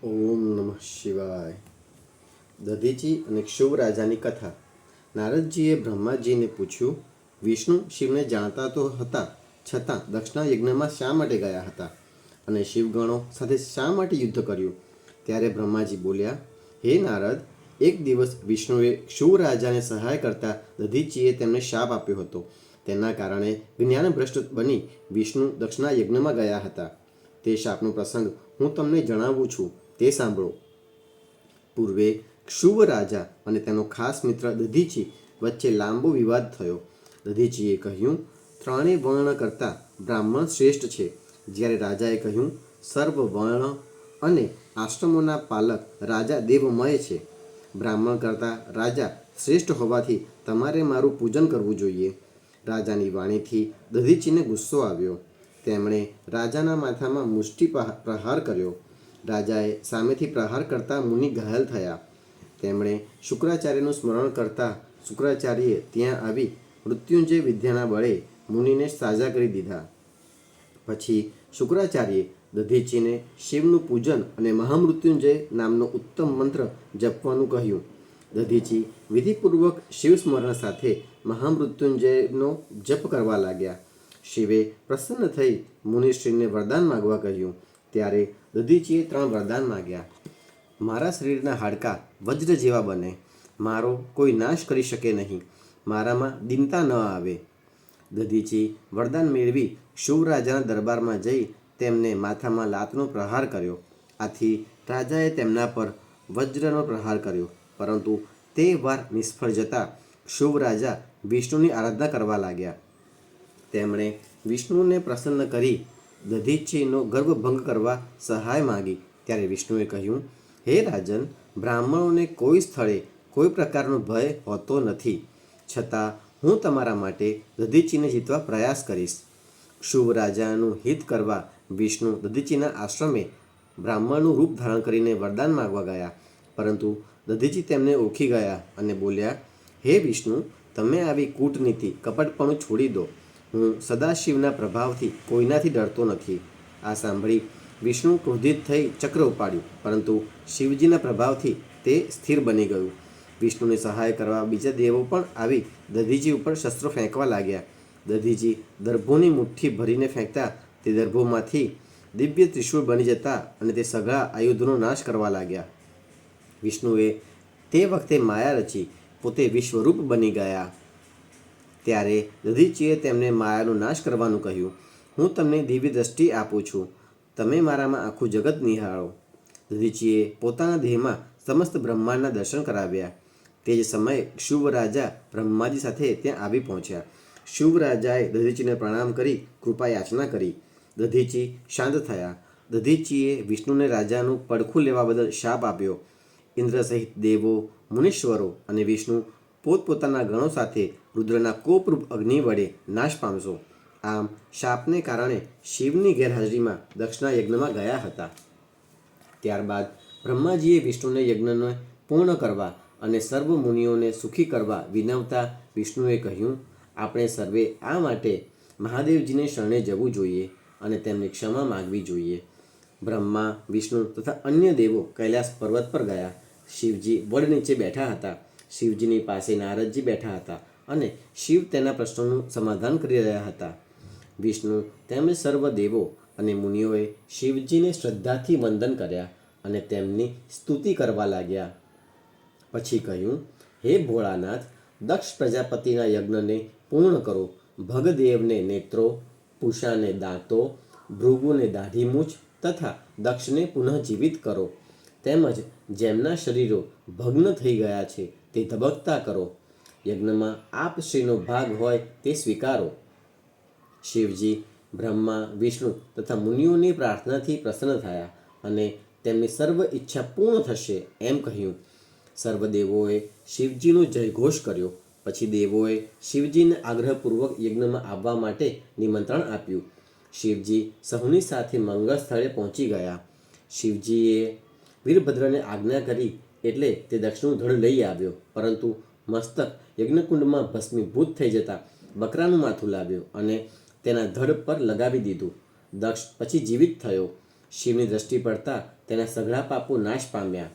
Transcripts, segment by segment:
ઓમ નમઃ શિવાય. દધીચી અને ક્ષુભ રાજાની કથા. નારદજીએ બ્રહ્માજીને પૂછ્યું, વિષ્ણુ શિવને જાણતા તો હતા, છતાં દક્ષના યજ્ઞમાં શા માટે ગયા હતા અને શિવગણો સાથે શા માટે યુદ્ધ કર્યું? ત્યારે બ્રહ્માજી બોલ્યા, હે નારદ, એક દિવસ વિષ્ણુએ ક્ષુભ રાજાને સહાય કરતા દધીચીએ તેમને શાપ આપ્યો હતો. તેના કારણે જ્ઞાનભ્રષ્ટ બની વિષ્ણુ દક્ષના યજ્ઞમાં ગયા હતા. તે શાપનો પ્રસંગ હું તમને જણાવું છું, તે સાંભળો. પૂર્વે ક્ષુભ રાજા અને તેનો ખાસ મિત્ર દધીચી વચ્ચે લાંબો વિવાદ થયો. દધીચીએ કહ્યું, ત્રણેય વર્ણ કરતાં બ્રાહ્મણ શ્રેષ્ઠ છે, જ્યારે રાજાએ કહ્યું, સર્વ વર્ણ અને આશ્રમોના પાલક રાજા દેવમય છે. બ્રાહ્મણ કરતાં રાજા શ્રેષ્ઠ હોવાથી તમારે મારું પૂજન કરવું જોઈએ. રાજાની વાણીથી દધીચીને ગુસ્સો આવ્યો. તેમણે રાજાના માથામાં મુષ્ટિ પ્રહાર કર્યો. રાજાએ સામેથી પ્રહાર કરતા મુનિ ઘાયલ થયા. તેમણે શુક્રાચાર્યનું સ્મરણ કરતા શુક્રાચાર્યે ત્યાં આવી મૃત્યુંજય વિદ્યાના બળે મુનિને સાજા કરી દીધા. પછી શુક્રાચાર્યે દધીચીને શિવનું પૂજન અને મહામૃત્યુંજય નામનો ઉત્તમ મંત્ર જપવાનું કહ્યું. દધીચી વિધિપૂર્વક શિવ સ્મરણ સાથે મહામૃત્યુંજયનો જપ કરવા લાગ્યા. શિવે પ્રસન્ન થઈ મુનિશ્રીને વરદાન માગવા કહ્યું. ત્યારે દધીચીએ 3 વરદાન માગ્યા. મારા શરીરના હાડકાં વજ્ર જેવા બને, મારો કોઈ નાશ કરી શકે નહીં, મારામાં દીનતા ન આવે. દધીચી વરદાન મેળવી ક્ષુભ રાજાના દરબારમાં જઈ તેમને માથામાં લાતનો પ્રહાર કર્યો. આથી રાજાએ તેમના પર વજ્રનો પ્રહાર કર્યો, પરંતુ તે વાર નિષ્ફળ જતા ક્ષુભ રાજા વિષ્ણુની આરાધના કરવા લાગ્યા. તેમણે વિષ્ણુને પ્રસન્ન કરી દધીચીનો ગર્ભભંગ કરવા સહાય માગી. ત્યારે વિષ્ણુએ કહ્યું, હે રાજન, બ્રાહ્મણોને કોઈ સ્થળે કોઈ પ્રકારનો ભય હોતો નથી, છતાં હું તમારા માટે દધીચીને જીતવા પ્રયાસ કરીશ. ક્ષુભ રાજાનું હિત કરવા વિષ્ણુ દધીચીના આશ્રમે બ્રાહ્મણનું રૂપ ધારણ કરીને વરદાન માગવા ગયા, પરંતુ દધીચી તેમને ઓળખી ગયા અને બોલ્યા, હે વિષ્ણુ, તમે આવી કૂટનીતિ કપટપણું છોડી દો. હું સદાશિવના પ્રભાવથી કોઈનાથી ડરતો નથી. આ સાંભળી વિષ્ણુ ક્રોધિત થઈ ચક્ર ઉપાડ્યું, પરંતુ શિવજીના પ્રભાવથી તે સ્થિર બની ગયું. વિષ્ણુને સહાય કરવા બીજા દેવો પણ આવી દધીચી ઉપર શસ્ત્રો ફેંકવા લાગ્યા. દધીચી દર્ભોની મુઠ્ઠી ભરીને ફેંકતા તે દર્ભોમાંથી દિવ્ય ત્રિશૂળ બની જતા અને તે સઘળા આયુધોનો નાશ કરવા લાગ્યા. વિષ્ણુએ તે વખતે માયા રચી પોતે વિશ્વરૂપ બની ગયા. ત્યારે દધીચીએ તેમને માયાનો નાશ કરવાનું કહ્યું. હું તમને દિવ્ય દ્રષ્ટિ આપું છું, તમે મારામાં આખું જગત નિહાળો. દધીચીએ પોતાના દેહમાં સમસ્ત બ્રહ્માંડના દર્શન કરાવ્યા. તે જ સમયે શુભ રાજા બ્રહ્માજી સાથે ત્યાં આવી પહોંચ્યા. શુભ રાજાએ દધીચીને પ્રણામ કરી કૃપા યાચના કરી. દધીચી શાંત થયા. દધીચીએ વિષ્ણુને રાજાનું પડખું લેવા બદલ શાપ આપ્યો. ઇન્દ્ર સહિત દેવો, મુનીશ્વરો અને વિષ્ણુ પોતપોતાના ગણો સાથે રુદ્રના કોપરૂપ અગ્નિ વડે નાશ પામશો. આમ શાપને કારણે શિવની ગેરહાજરીમાં દક્ષના યજ્ઞમાં ગયા હતા. ત્યારબાદ બ્રહ્માજીએ વિષ્ણુને યજ્ઞને પૂર્ણ કરવા અને સર્વ મુનિઓને સુખી કરવા વિનવતા વિષ્ણુએ કહ્યું, આપણે સર્વે આ માટે મહાદેવજીને શરણે જવું જોઈએ અને તેમની ક્ષમા માગવી જોઈએ. બ્રહ્મા, વિષ્ણુ તથા અન્ય દેવો કૈલાસ પર્વત પર ગયા. શિવજી વડ નીચે બેઠા હતા. શિવજીની પાસે નારદજી બેઠા હતા અને શિવ તેના પ્રશ્નોનું સમાધાન કરી રહ્યા હતા. વિષ્ણુ તેમજ સર્વ દેવો અને મુનિઓએ શિવજીને શ્રદ્ધાથી વંદન કર્યા અને તેમની સ્તુતિ કરવા લાગ્યા. પછી કહ્યું, હે ભોળાનાથ, દક્ષ પ્રજાપતિના યજ્ઞને પૂર્ણ કરો. ભગદેવને નેત્રો, પૂષાને દાંતો, ભૃગુને દાઢીમૂછ તથા દક્ષને પુનઃજીવિત કરો. તેમજ જેમના શરીરો ભગ્ન થઈ ગયા છે તે ધબકતા કરો. યજ્ઞમાં આપ શ્રીનો ભાગ હોય તે સ્વીકારો. શિવજી બ્રહ્મા, વિષ્ણુ તથા મુનિઓની પ્રાર્થનાથી પ્રસન્ન થયા અને તેમની સર્વ ઈચ્છા પૂર્ણ થશે એમ કહ્યું. સર્વ દેવોએ શિવજીનો જયઘોષ કર્યો. પછી દેવોએ શિવજીને આગ્રહપૂર્વક યજ્ઞમાં આવવા માટે નિમંત્રણ આપ્યું. શિવજી સૌની સાથે મંગળ સ્થળે પહોંચી ગયા. શિવજીએ વીરભદ્રને આજ્ઞા કરી એટલે તે દક્ષનું ધડ લઈ આવ્યો, પરંતુ મસ્તક યજ્ઞકુંડમાં ભસ્મીભૂત થઈ જતા બકરાનું માથું લાવ્યો અને તેના ધડ પર લગાવી દીધું. દક્ષ પછી જીવિત થયો. શિવની દ્રષ્ટિ પડતા તેના સઘળા પાપો નાશ પામ્યા.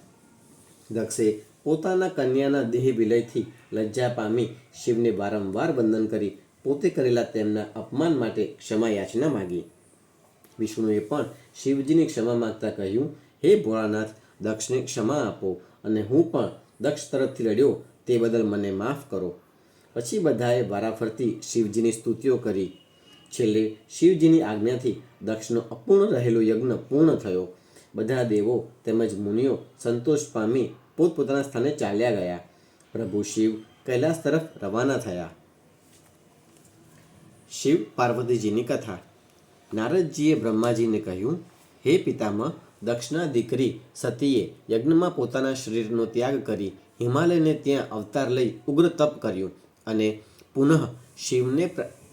દક્ષે પોતાના કન્યાના દેહ વિલયથી લજ્જા પામી શિવને વારંવાર વંદન કરી પોતે કરેલા તેમના અપમાન માટે ક્ષમા યાચના માગી. વિષ્ણુએ પણ શિવજીની ક્ષમા માંગતા કહ્યું, હે ભોળાનાથ, દક્ષને ક્ષમા આપો અને હું પણ દક્ષ તરફથી લડ્યો તે બદલ મને માફ કરો. પછી બધાએ વારાફરતી શિવજીની સ્તુતિઓ કરી. છેલ્લે શિવજીની આજ્ઞાથી દક્ષનો અપૂર્ણ રહેલો યજ્ઞ પૂર્ણ થયો. બધા દેવો તેમજ મુનિઓ સંતોષ પામી પોતપોતાના સ્થાને ચાલ્યા ગયા. પ્રભુ શિવ કૈલાસ તરફ રવાના થયા. શિવ પાર્વતીજીની કથા. નારદજીએ બ્રહ્માજીને કહ્યું, હે પિતામહ, દક્ષના દીકરી સતીએ યજ્ઞમાં પોતાના શરીરનો ત્યાગ કરી હિમાલયને ત્યાં અવતાર લઈ ઉગ્ર તપ કર્યું અને પુનઃ શિવને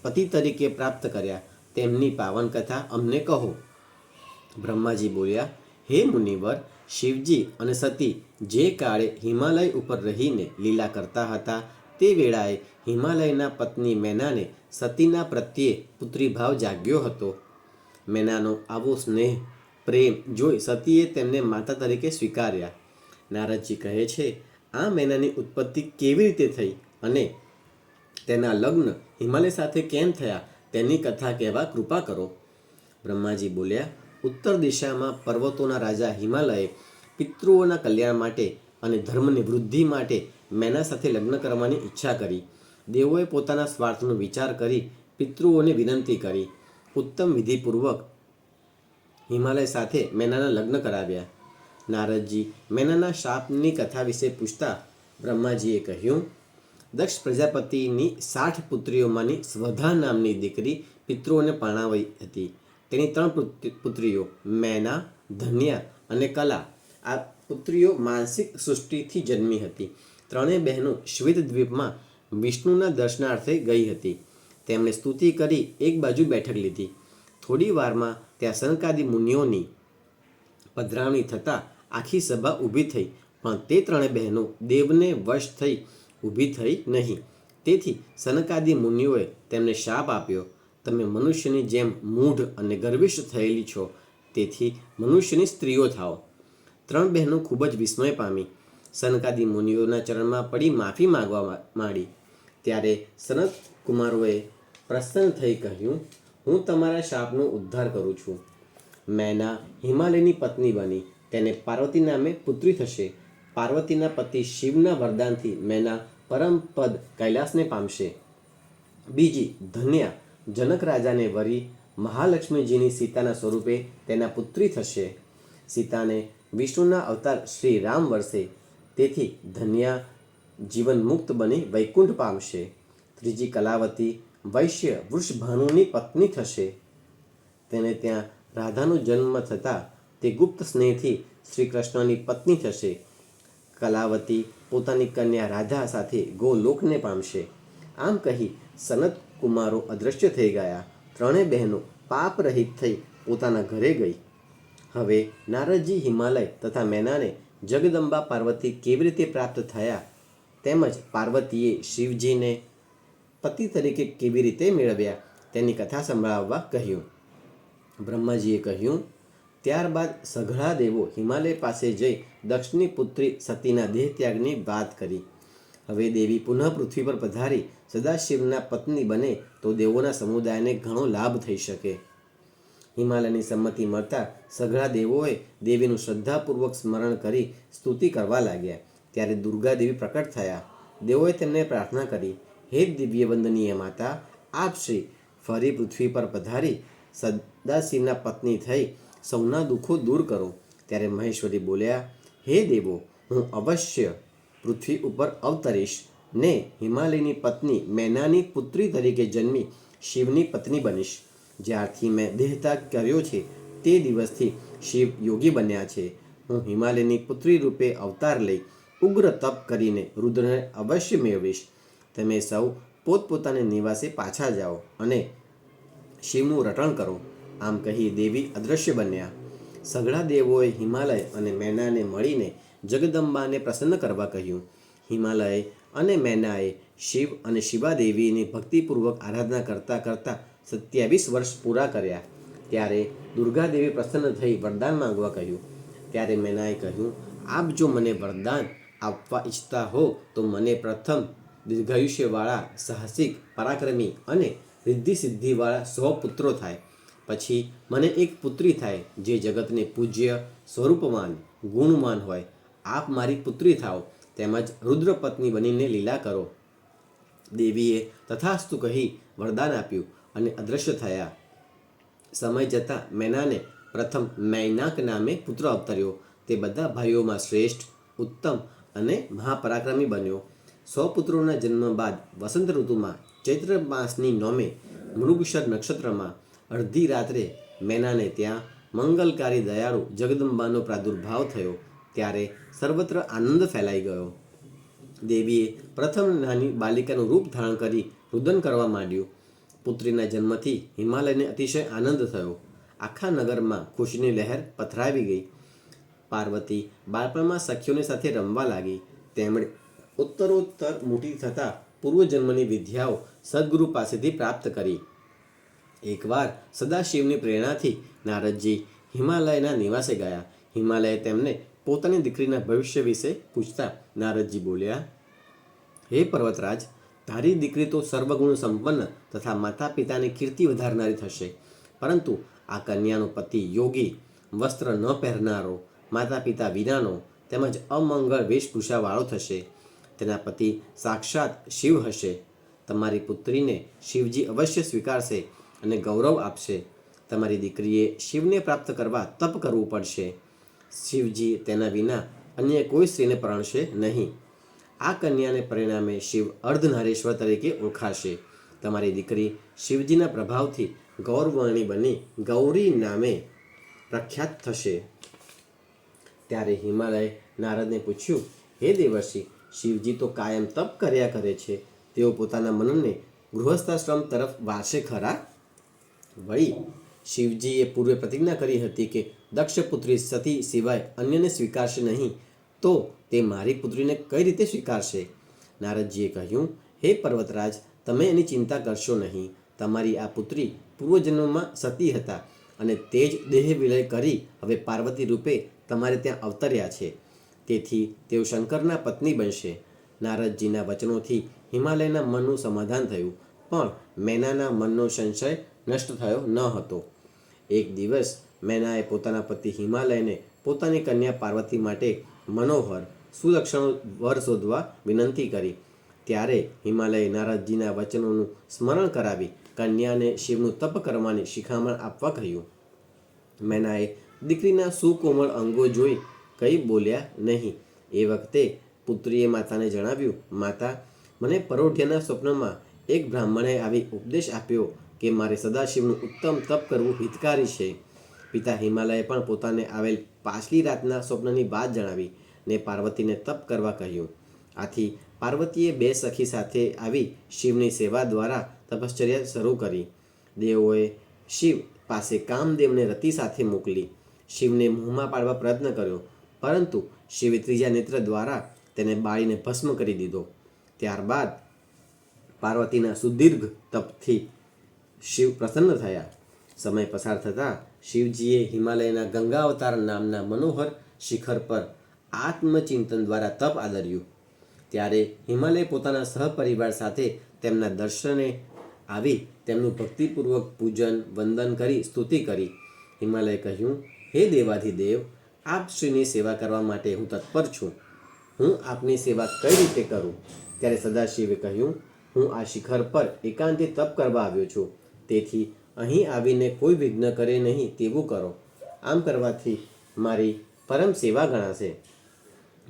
પતિ તરીકે પ્રાપ્ત કર્યા. તેમની પાવન કથા અમને કહો. બ્રહ્માજી બોલ્યા, હે મુનિવર, શિવજી અને સતી જે કાળે હિમાલય ઉપર રહીને લીલા કરતા હતા તે વેળાએ હિમાલયના પત્ની મેનાને સતીના પ્રત્યે પુત્રીભાવ જાગ્યો હતો. મેનાનો આવો સ્નેહ પ્રેમ જોઈ સતીએ તેમને માતા તરીકે સ્વીકાર્યા. નારદજી કહે છે, આ મેનાની ઉત્પત્તિ કેવી રીતે થઈ અને તેના લગ્ન હિમાલય સાથે કેમ થયા તેની કથા કહેવા કૃપા કરો. બ્રહ્માજી બોલ્યા, ઉત્તર દિશામાં પર્વતોના રાજા હિમાલયે પિતૃઓના કલ્યાણ માટે અને ધર્મની વૃદ્ધિ માટે મેના સાથે લગ્ન કરવાની ઈચ્છા કરી. દેવોએ પોતાના સ્વાર્થનો વિચાર કરી પિતૃઓને વિનંતી કરી. ઉત્તમ વિધિપૂર્વક હિમાલય સાથે મેનાના લગ્ન કરાવ્યા. નારદજી મેનાના શાપની કથા વિશે પૂછતા બ્રહ્માજીએ કહ્યું, દક્ષ પ્રજાપતિની 60 પુત્રીઓમાંની સ્વધા નામની દીકરી પિતૃઓને પરણાવી હતી. તેની 3 પુત્રીઓ મેના, ધન્યા અને કલા. આ પુત્રીઓ માનસિક સૃષ્ટિથી જન્મી હતી. ત્રણેય બહેનો શ્વેતદ્વીપમાં વિષ્ણુના દર્શનાર્થે ગઈ હતી. તેમણે સ્તુતિ કરી એક બાજુ બેઠક લીધી. થોડી વારમાં ત્યાં સનકાદી મુનિઓની પધરામણી થતાં આખી સભા ઊભી થઈ, પણ તે ત્રણેય બહેનો દેવને વશ થઈ ઊભી થઈ નહીં. તેથી સનકાદી મુનિઓએ તેમને શાપ આપ્યો, તમે મનુષ્યની જેમ મૂઢ અને ગર્વિષ્ઠ થયેલી છો, તેથી મનુષ્યની સ્ત્રીઓ થાઓ. 3 બહેનો ખૂબ જ વિસ્મય પામી. સનકાદી મુનિઓના ચરણમાં પડી માફી માંગવા માંડી. ત્યારે સનત કુમારોએ પ્રસન્ન થઈ કહ્યું, હું તમારા શાપનો ઉદ્ધાર કરું છું. મેના હિમાલયની પત્ની બની. તેને પાર્વતી નામે પુત્રી થશે. પાર્વતીના પતિ શિવના વરદાનથી મેના પરમપદ કૈલાસને પામશે. બીજી ધન્યા જનક રાજાને વરી મહાલક્ષ્મીજીની સીતાના સ્વરૂપે તેના પુત્રી થશે. સીતાને વિષ્ણુના અવતાર શ્રી રામ વરસે, તેથી ધન્યા જીવન મુક્ત બની વૈકુંઠ પામશે. ત્રીજી કલાવતી વૈશ્ય વૃષભાનુની પત્ની થશે. તેને ત્યાં રાધાનો જન્મ થતાં તે ગુપ્ત સ્નેહથી શ્રી કૃષ્ણની પત્ની થશે. કલાવતી પોતાની કન્યા રાધા સાથે ગોલોકને પામશે. આમ કહી સનત કુમારો અદૃશ્ય થઈ ગયા. ત્રણેય બહેનો પાપ રહિત થઈ પોતાના ઘરે ગઈ. હવે નારદજી હિમાલય તથા મેનાને જગદંબા પાર્વતી કેવી રીતે પ્રાપ્ત થયા તેમજ પાર્વતીએ શિવજીને પતિ તરીકે કેવી રીતે મેળવ્યા તેની કથા સંભળાવવા કહ્યું. બ્રહ્માજીએ કહ્યું, ત્યારબાદ સઘળા દેવો હિમાલય પાસે જઈ દક્ષની પુત્રી સતીના દેહ ત્યાગની વાત કરી. હવે દેવી પુનઃ પૃથ્વી પર પધારી સદાશિવના પત્ની બને તો દેવોના સમુદાયને ઘણો લાભ થઈ શકે. હિમાલયની સંમતિ મળતા સઘળા દેવોએ દેવીનું શ્રદ્ધાપૂર્વક સ્મરણ કરી સ્તુતિ કરવા લાગ્યા. ત્યારે દુર્ગા દેવી પ્રકટ થયા. દેવોએ તેમને પ્રાર્થના કરી, હે દિવ્ય વંદનીય માતા, આપ શ્રી ફરી પૃથ્વી પર પધારી સદાશિવના પત્ની થઈ સૌના દુઃખો દૂર કરો. ત્યારે મહેશ્વરી બોલ્યા, હે દેવો, હું અવશ્ય પૃથ્વી ઉપર અવતરીશ ને હિમાલયની પત્ની મેનાની પુત્રી તરીકે જન્મી શિવની પત્ની બનીશ. જ્યારથી મેં દેહત્યાગ કર્યો છે તે દિવસથી શિવ યોગી બન્યા છે. હું હિમાલયની પુત્રી રૂપે અવતાર લઈ ઉગ્ર તપ કરીને રુદ્રને અવશ્ય મેળવીશ. તમે સૌ પોતપોતાને નિવાસે પાછા જાઓ અને શિવનું રટણ કરો. આમ કહી દેવી અદૃશ્ય બન્યા. સઘળા દેવોએ હિમાલય અને મેનાને મળીને જગદંબાને પ્રસન્ન કરવા કહ્યું. હિમાલય અને મેનાએ શિવ અને શિવાદેવીની ભક્તિપૂર્વક આરાધના કરતાં કરતાં 27 વર્ષ પૂરા કર્યા. ત્યારે દુર્ગાદેવી પ્રસન્ન થઈ વરદાન માંગવા કહ્યું. ત્યારે મેનાએ કહ્યું, આપ જો મને વરદાન આપવા ઈચ્છતા હો તો મને પ્રથમ દીર્ઘાયુષ્યવાળા, સાહસિક, પરાક્રમી અને રિદ્ધિ સિદ્ધિવાળા 100 પુત્રો થાય. પછી મને એક પુત્રી થાય જે જગતને પૂજ્ય, સ્વરૂપવાન, ગુણવાન હોય. આપ મારી પુત્રી થાઓ, તેમજ રુદ્રપત્ની બનીને લીલા કરો. દેવીએ તથાસ્તુ કહી વરદાન આપ્યું અને અદૃશ્ય થયા. સમય જતાં મેનાને પ્રથમ મૈનાક નામે પુત્ર અવતર્યો. તે બધા ભાઈઓમાં શ્રેષ્ઠ, ઉત્તમ અને મહાપરાક્રમી બન્યો. 100 પુત્રોના જન્મ બાદ વસંત ઋતુમાં ચૈત્ર માસની નોમે મૃગશર નક્ષત્રમાં અડધી રાત્રે મેનાને ત્યાં મંગલકારી દયાળુ જગદંબાનો પ્રાદુર્ભાવ થયો. ત્યારે સર્વત્ર આનંદ ફેલાઈ ગયો. દેવીએ પ્રથમ નાની બાલિકાનું રૂપ ધારણ કરી રુદન કરવા માંડ્યું. પુત્રીના જન્મથી હિમાલયને અતિશય આનંદ થયો. આખા નગરમાં ખુશીની લહેર પથરાવી ગઈ. પાર્વતી બાળપણમાં સખીઓની સાથે રમવા લાગી. તેમણે ઉત્તરોત્તર મોટી થતાં પૂર્વજન્મની વિદ્યાઓ સદગુરુ પાસેથી પ્રાપ્ત કરી. એકવાર સદાશિવની પ્રેરણાથી નારદજી હિમાલયના નિવાસે ગયા. હિમાલયે તેમને પોતાની દીકરીના ભવિષ્ય વિશે પૂછતા નારદજી બોલ્યા, હે પર્વતરાજ, તારી દીકરી તો સર્વગુણ સંપન્ન તથા માતા પિતાની કીર્તિ વધારનારી થશે. પરંતુ આ કન્યાનો પતિ યોગી, વસ્ત્ર ન પહેરનારો, માતા પિતા વિનાનો તેમજ અમંગળ વેશભૂષાવાળો થશે. તેના પતિ સાક્ષાત શિવ હશે. તમારી પુત્રીને શિવજી અવશ્ય સ્વીકારશે અને ગૌરવ આપશે. તમારી દીકરીએ શિવને પ્રાપ્ત કરવા તપ કરવું પડશે. શિવજી તેના વિના અન્ય કોઈ સ્ત્રીને પરણશે નહીં. આ કન્યાને પરિણામે શિવ અર્ધનારીશ્વર તરીકે ઓળખાશે. તમારી દીકરી શિવજીના પ્રભાવથી ગૌરવર્ણી બની ગૌરી નામે પ્રખ્યાત થશે. ત્યારે હિમાલય નારદને પૂછ્યું, હે દેવર્ષિ, શિવજી તો કાયમ તપ કર્યા કરે છે. તેઓ પોતાના મનને ગૃહસ્થાશ્રમ તરફ વાળશે ખરા? વળી શિવજીએ પૂર્વે પ્રતિજ્ઞા કરી હતી કે દક્ષ પુત્રી સતી સિવાય અન્યને સ્વીકારશે નહીં. તો તે મારી પુત્રીને કઈ રીતે સ્વીકારશે? નારદજીએ કહ્યું, હે પર્વતરાજ, તમે એની ચિંતા કરશો નહીં. તમારી આ પુત્રી પૂર્વજન્મમાં સતી હતા અને તે જ દેહ વિલય કરી હવે પાર્વતી રૂપે તમારે ત્યાં અવતર્યા છે. તેથી તેઓ શંકરના પત્ની બનશે. નારદજીના વચનોથી હિમાલયના મનનું સમાધાન થયું, પણ મેનાના મનનો સંશય નષ્ટ થયો ન હતો. એક દિવસ મેનાએ પોતાના પતિ હિમાલયને પોતાની કન્યા પાર્વતી માટે મનોહર, સુલક્ષણ વર શોધવા વિનંતી કરી. ત્યારે હિમાલયે નારદજીના વચનોનું સ્મરણ કરાવી કન્યાને શિવનું તપ કરવાની શિખામણ આપવા કહ્યું. મેનાએ દીકરીના સુકોમળ અંગો જોઈ કંઈ બોલ્યા નહીં. એ વખતે પુત્રીએ માતાને જણાવ્યું, માતા, મને પરોઢિયાના સ્વપ્નમાં એક બ્રાહ્મણે આવી ઉપદેશ આપ્યો કે મારે સદાશિવનું ઉત્તમ તપ કરવું હિતકારી છે. પિતા હિમાલયે પણ પોતાને આવેલ પાછલી રાતના સ્વપ્નની વાત જણાવી ને પાર્વતીને તપ કરવા કહ્યું. આથી પાર્વતીએ 2 સખી સાથે આવી શિવની સેવા દ્વારા તપશ્ચર્યા શરૂ કરી. દેવોએ શિવ પાસે કામદેવને રતિ સાથે મોકલી. શિવને મોહમાં પાડવા પ્રયત્ન કર્યો, પરંતુ શિવે ત્રીજા નેત્ર દ્વારા તેને બાળીને ભસ્મ કરી દીધો. ત્યારબાદ પાર્વતીના સુદીર્ઘ તપથી શિવ પ્રસન્ન થયા. સમય પસાર થતાં શિવજીએ હિમાલયના ગંગાવતાર નામના મનોહર શિખર પર આત્મચિંતન દ્વારા તપ આદર્યું. ત્યારે હિમાલય પોતાના સહપરિવાર સાથે તેમના દર્શને આવી તેમનું ભક્તિપૂર્વક પૂજન વંદન કરી સ્તુતિ કરી. હિમાલયે કહ્યું, હે દેવાધિદેવ, આપ શ્રીની સેવા કરવા માટે હું તત્પર છું. હું આપની સેવા કઈ રીતે કરું? ત્યારે સદાશિવે કહ્યું, હું આ શિખર પર એકાંતે તપ કરવા આવ્યો છું. તેથી અહીં આવીને કોઈ વિઘ્ન કરે નહીં તેવું કરો. આમ કરવાથી મારી પરમ સેવા ગણાશે.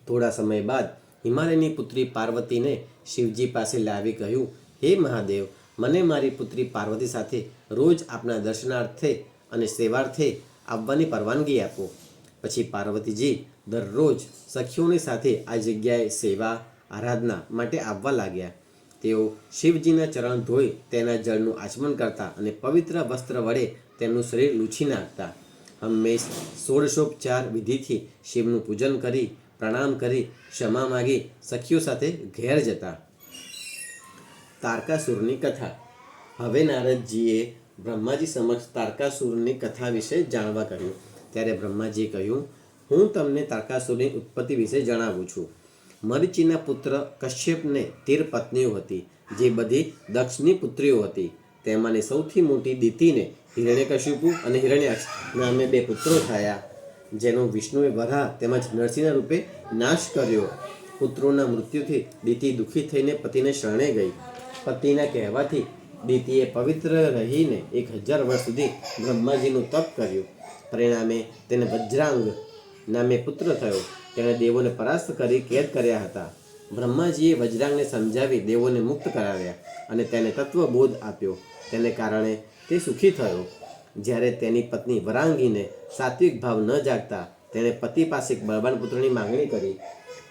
થોડા સમય બાદ હિમાલયની પુત્રી પાર્વતીને શિવજી પાસે લાવી કહ્યું, હે મહાદેવ, મને મારી પુત્રી પાર્વતી સાથે રોજ આપના દર્શનાર્થે અને સેવાર્થે આવવાની પરવાનગી આપો. પછી પાર્વતીજી દરરોજ સખીઓની સાથે આ જગ્યાએ સેવા આરાધના માટે આવવા લાગ્યા. તેઓ શિવજીના ચરણ ધોઈ તેના જળનું આચમન કરતા અને પવિત્ર વસ્ત્ર વડે તેમનું શરીર લૂછી નાખતા. હંમેશ ષોડશોપચાર વિધિથી શિવનું પૂજન કરી પ્રણામ કરી ક્ષમા માગી સખીઓ સાથે ઘેર જતા. તારકાસુરની કથા. હવે નારદજીએ બ્રહ્માજી સમક્ષ તારકાસુરની કથા વિશે જાણવા કહ્યું. ત્યારે બ્રહ્માજીએ કહ્યું, હું તમને તારકાસુરની ઉત્પત્તિ વિશે જણાવું છું. મરીચીના પુત્ર કશ્યપને 13 પત્નીઓ હતી, જે બધી દક્ષની પુત્રીઓ હતી. તેમાંની સૌથી મોટી દિતિને હિરણ્યકશિપુ અને હિરણ્યાક્ષ નામે 2 પુત્રો થયા, જેનો વિષ્ણુએ વરાહ તેમજ નરસિંહના રૂપે નાશ કર્યો. પુત્રોના મૃત્યુથી દિતિ દુઃખી થઈને પતિને શરણે ગઈ. પતિના કહેવાથી દિતિએ પવિત્ર રહીને 1000 વર્ષ સુધી બ્રહ્માજીનું તપ કર્યું. પરિણામે તેને વજ્રાંગ નામે પુત્ર થયો. તેણે દેવોને પરાસ્ત કરી કેદ કર્યા હતા. બ્રહ્માજીએ વજ્રાંગને સમજાવી દેવોને મુક્ત કરાવ્યા અને તેને તત્વબોધ આપ્યો. તેને કારણે તે સુખી થયો. જ્યારે તેની પત્ની વરાંગીને સાત્વિક ભાવ ન જાગતા તેણે પતિ પાસે એક બળવાન પુત્રની માંગણી કરી,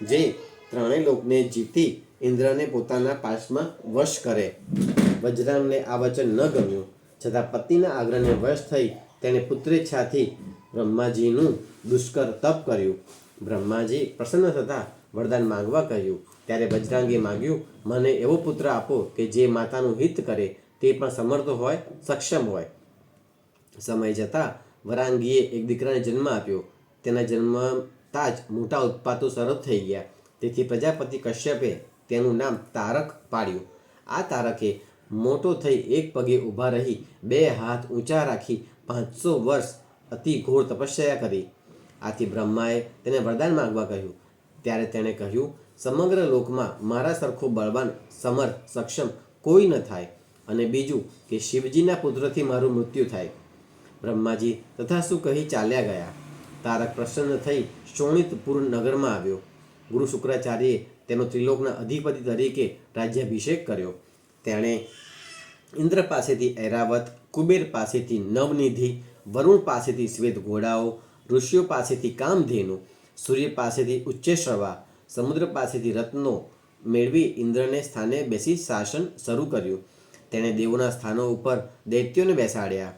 જે ત્રણેય લોકને જીતી ઇન્દ્રને પોતાના પાશમાં વશ કરે. વજ્રાંગને આ વચન ન ગમ્યું, છતાં પતિના આગ્રહને વશ થઈ તેણે પુત્રેચ્છાથી બ્રહ્માજીનું દુષ્કર તપ કર્યું. બ્રહ્માજી પ્રસન્ન થતાં વરદાન માંગવા કહ્યું. ત્યારે વજ્રાંગે માંગ્યું, મને એવો પુત્ર આપો કે જે માતાનું હિત કરે, તે પણ સમર્થ હોય, સક્ષમ હોય. સમય જતાં વરાંગીએ એક દીકરાને જન્મ આપ્યો. તેના જન્મતા જ મોટા ઉત્પાતો શરૂ થઈ ગયા. તેથી પ્રજાપતિ કશ્યપે તેનું નામ તારક પાડ્યું. આ તારકે મોટો થઈ એક પગે ઊભા રહી 2 હાથ ઊંચા રાખી 500 વર્ષ અતિ ઘોર તપસ્યા કરી. આથી બ્રહ્માએ તેને વરદાન માંગવા કહ્યું. ત્યારે તેણે કહ્યું, સમગ્ર લોકમાં મારા સરખો બળવાન, સમર્થ, સક્ષમ કોઈ ન થાય, અને બીજું કે શિવજીના પુત્રથી મારું મૃત્યુ થાય. બ્રહ્માજી તથાસ્તુ કહી ચાલ્યા ગયા. તારક પ્રસન્ન થઈ શોણિતપુર નગરમાં આવ્યો. ગુરુ શુક્રાચાર્યે તેનો ત્રિલોકના અધિપતિ તરીકે રાજ્યાભિષેક કર્યો. તેણે ઇન્દ્ર પાસેથી ઐરાવત, કુબેર પાસેથી નવનિધિ, વરુણ પાસેથી શ્વેત ઘોડાઓ, ઋષિઓ પાસેથી કામધેનુ, સૂર્ય પાસેથી ઉચ્ચેશ્રવા, સમુદ્ર પાસેથી રત્નો મેળવી ઇન્દ્રને સ્થાને બેસી શાસન શરૂ કર્યું. તેણે દેવોના સ્થાનો ઉપર દૈત્યોને બેસાડ્યા.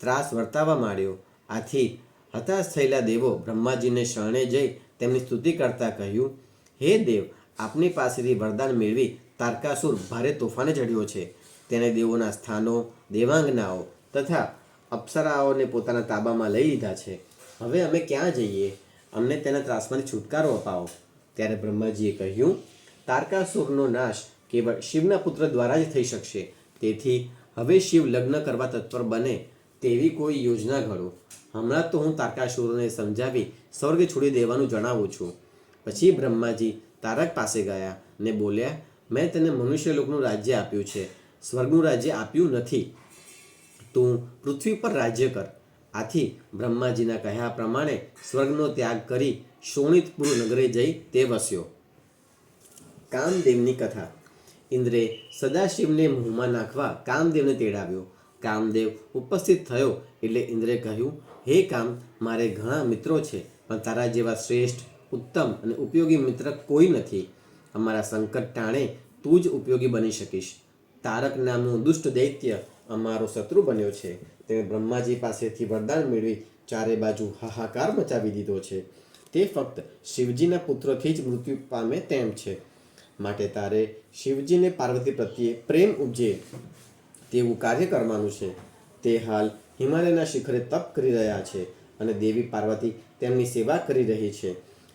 ત્રાસ વર્તાવવા માંડ્યો. આથી હતાશ થયેલા દેવો બ્રહ્માજીને શરણે જઈ તેમની સ્તુતિ કરતા કહ્યું, હે દેવ, આપની પાસેથી વરદાન મેળવી તારકાસુર ભારે તોફાને ચડ્યો છે. તેણે દેવોના સ્થાનો, દેવાંગનાઓ તથા અપ્સરાઓને પોતાના તાબામાં લઈ લીધા છે. હવે અમે ક્યાં જઈએ? અમને તેના ત્રાસમાંથી છુટકારો અપાવો. ત્યારે બ્રહ્માજીએ કહ્યું, તારકાસુરનો નાશ કેવળ શિવના પુત્ર દ્વારા જ થઈ શકશે. તેથી હવે શિવ લગ્ન કરવા તત્પર બને તેવી કોઈ યોજના ઘડો. હમણાં તો હું તારકાસુરને સમજાવી સ્વર્ગ છોડી દેવાનું જણાવું છું. પછી બ્રહ્માજી તારક પાસે ગયા ને બોલ્યા, મેં તને મનુષ્યલોકનું રાજ્ય આપ્યું છે, સ્વર્ગનું રાજ્ય આપ્યું નથી. તું પૃથ્વી પર રાજ્ય કર. આથી બ્રહ્માજીના કહ્યા પ્રમાણે સ્વર્ગનો ત્યાગ કરી શોણિતપુર નગરે જઈ તે વસ્યો. કામદેવની કથા. ઇન્દ્રે સદાશિવને મોહમાં નાખવા કામદેવને તેડાવ્યો. કામદેવ ઉપસ્થિત થયો એટલે ઇન્દ્રે કહ્યું, હે કામ, મારે ઘણા મિત્રો છે, પણ તારા જેવા શ્રેષ્ઠ, ઉત્તમ અને ઉપયોગી મિત્ર કોઈ નથી. અમારા સંકટ ટાણે તું જ ઉપયોગી બની શકીશ. તારક નામનું દુષ્ટ દૈત્ય અમારો શત્રુ બન્યો છે. તેણે બ્રહ્માજી પાસેથી વરદાન મેળવી ચારે બાજુ હાહાકાર મચાવી દીધો છે. તે ફક્ત શિવજીના પુત્રોથી જ મૃત્યુ પામે તેમ છે. માટે તારે શિવજીને પાર્વતી પ્રત્યે પ્રેમ ઉપજે તેવું કાર્ય કરવાનું છે. તે હાલ હિમાલયના શિખરે તપ કરી રહ્યા છે અને દેવી પાર્વતી તેમની સેવા કરી રહી છે.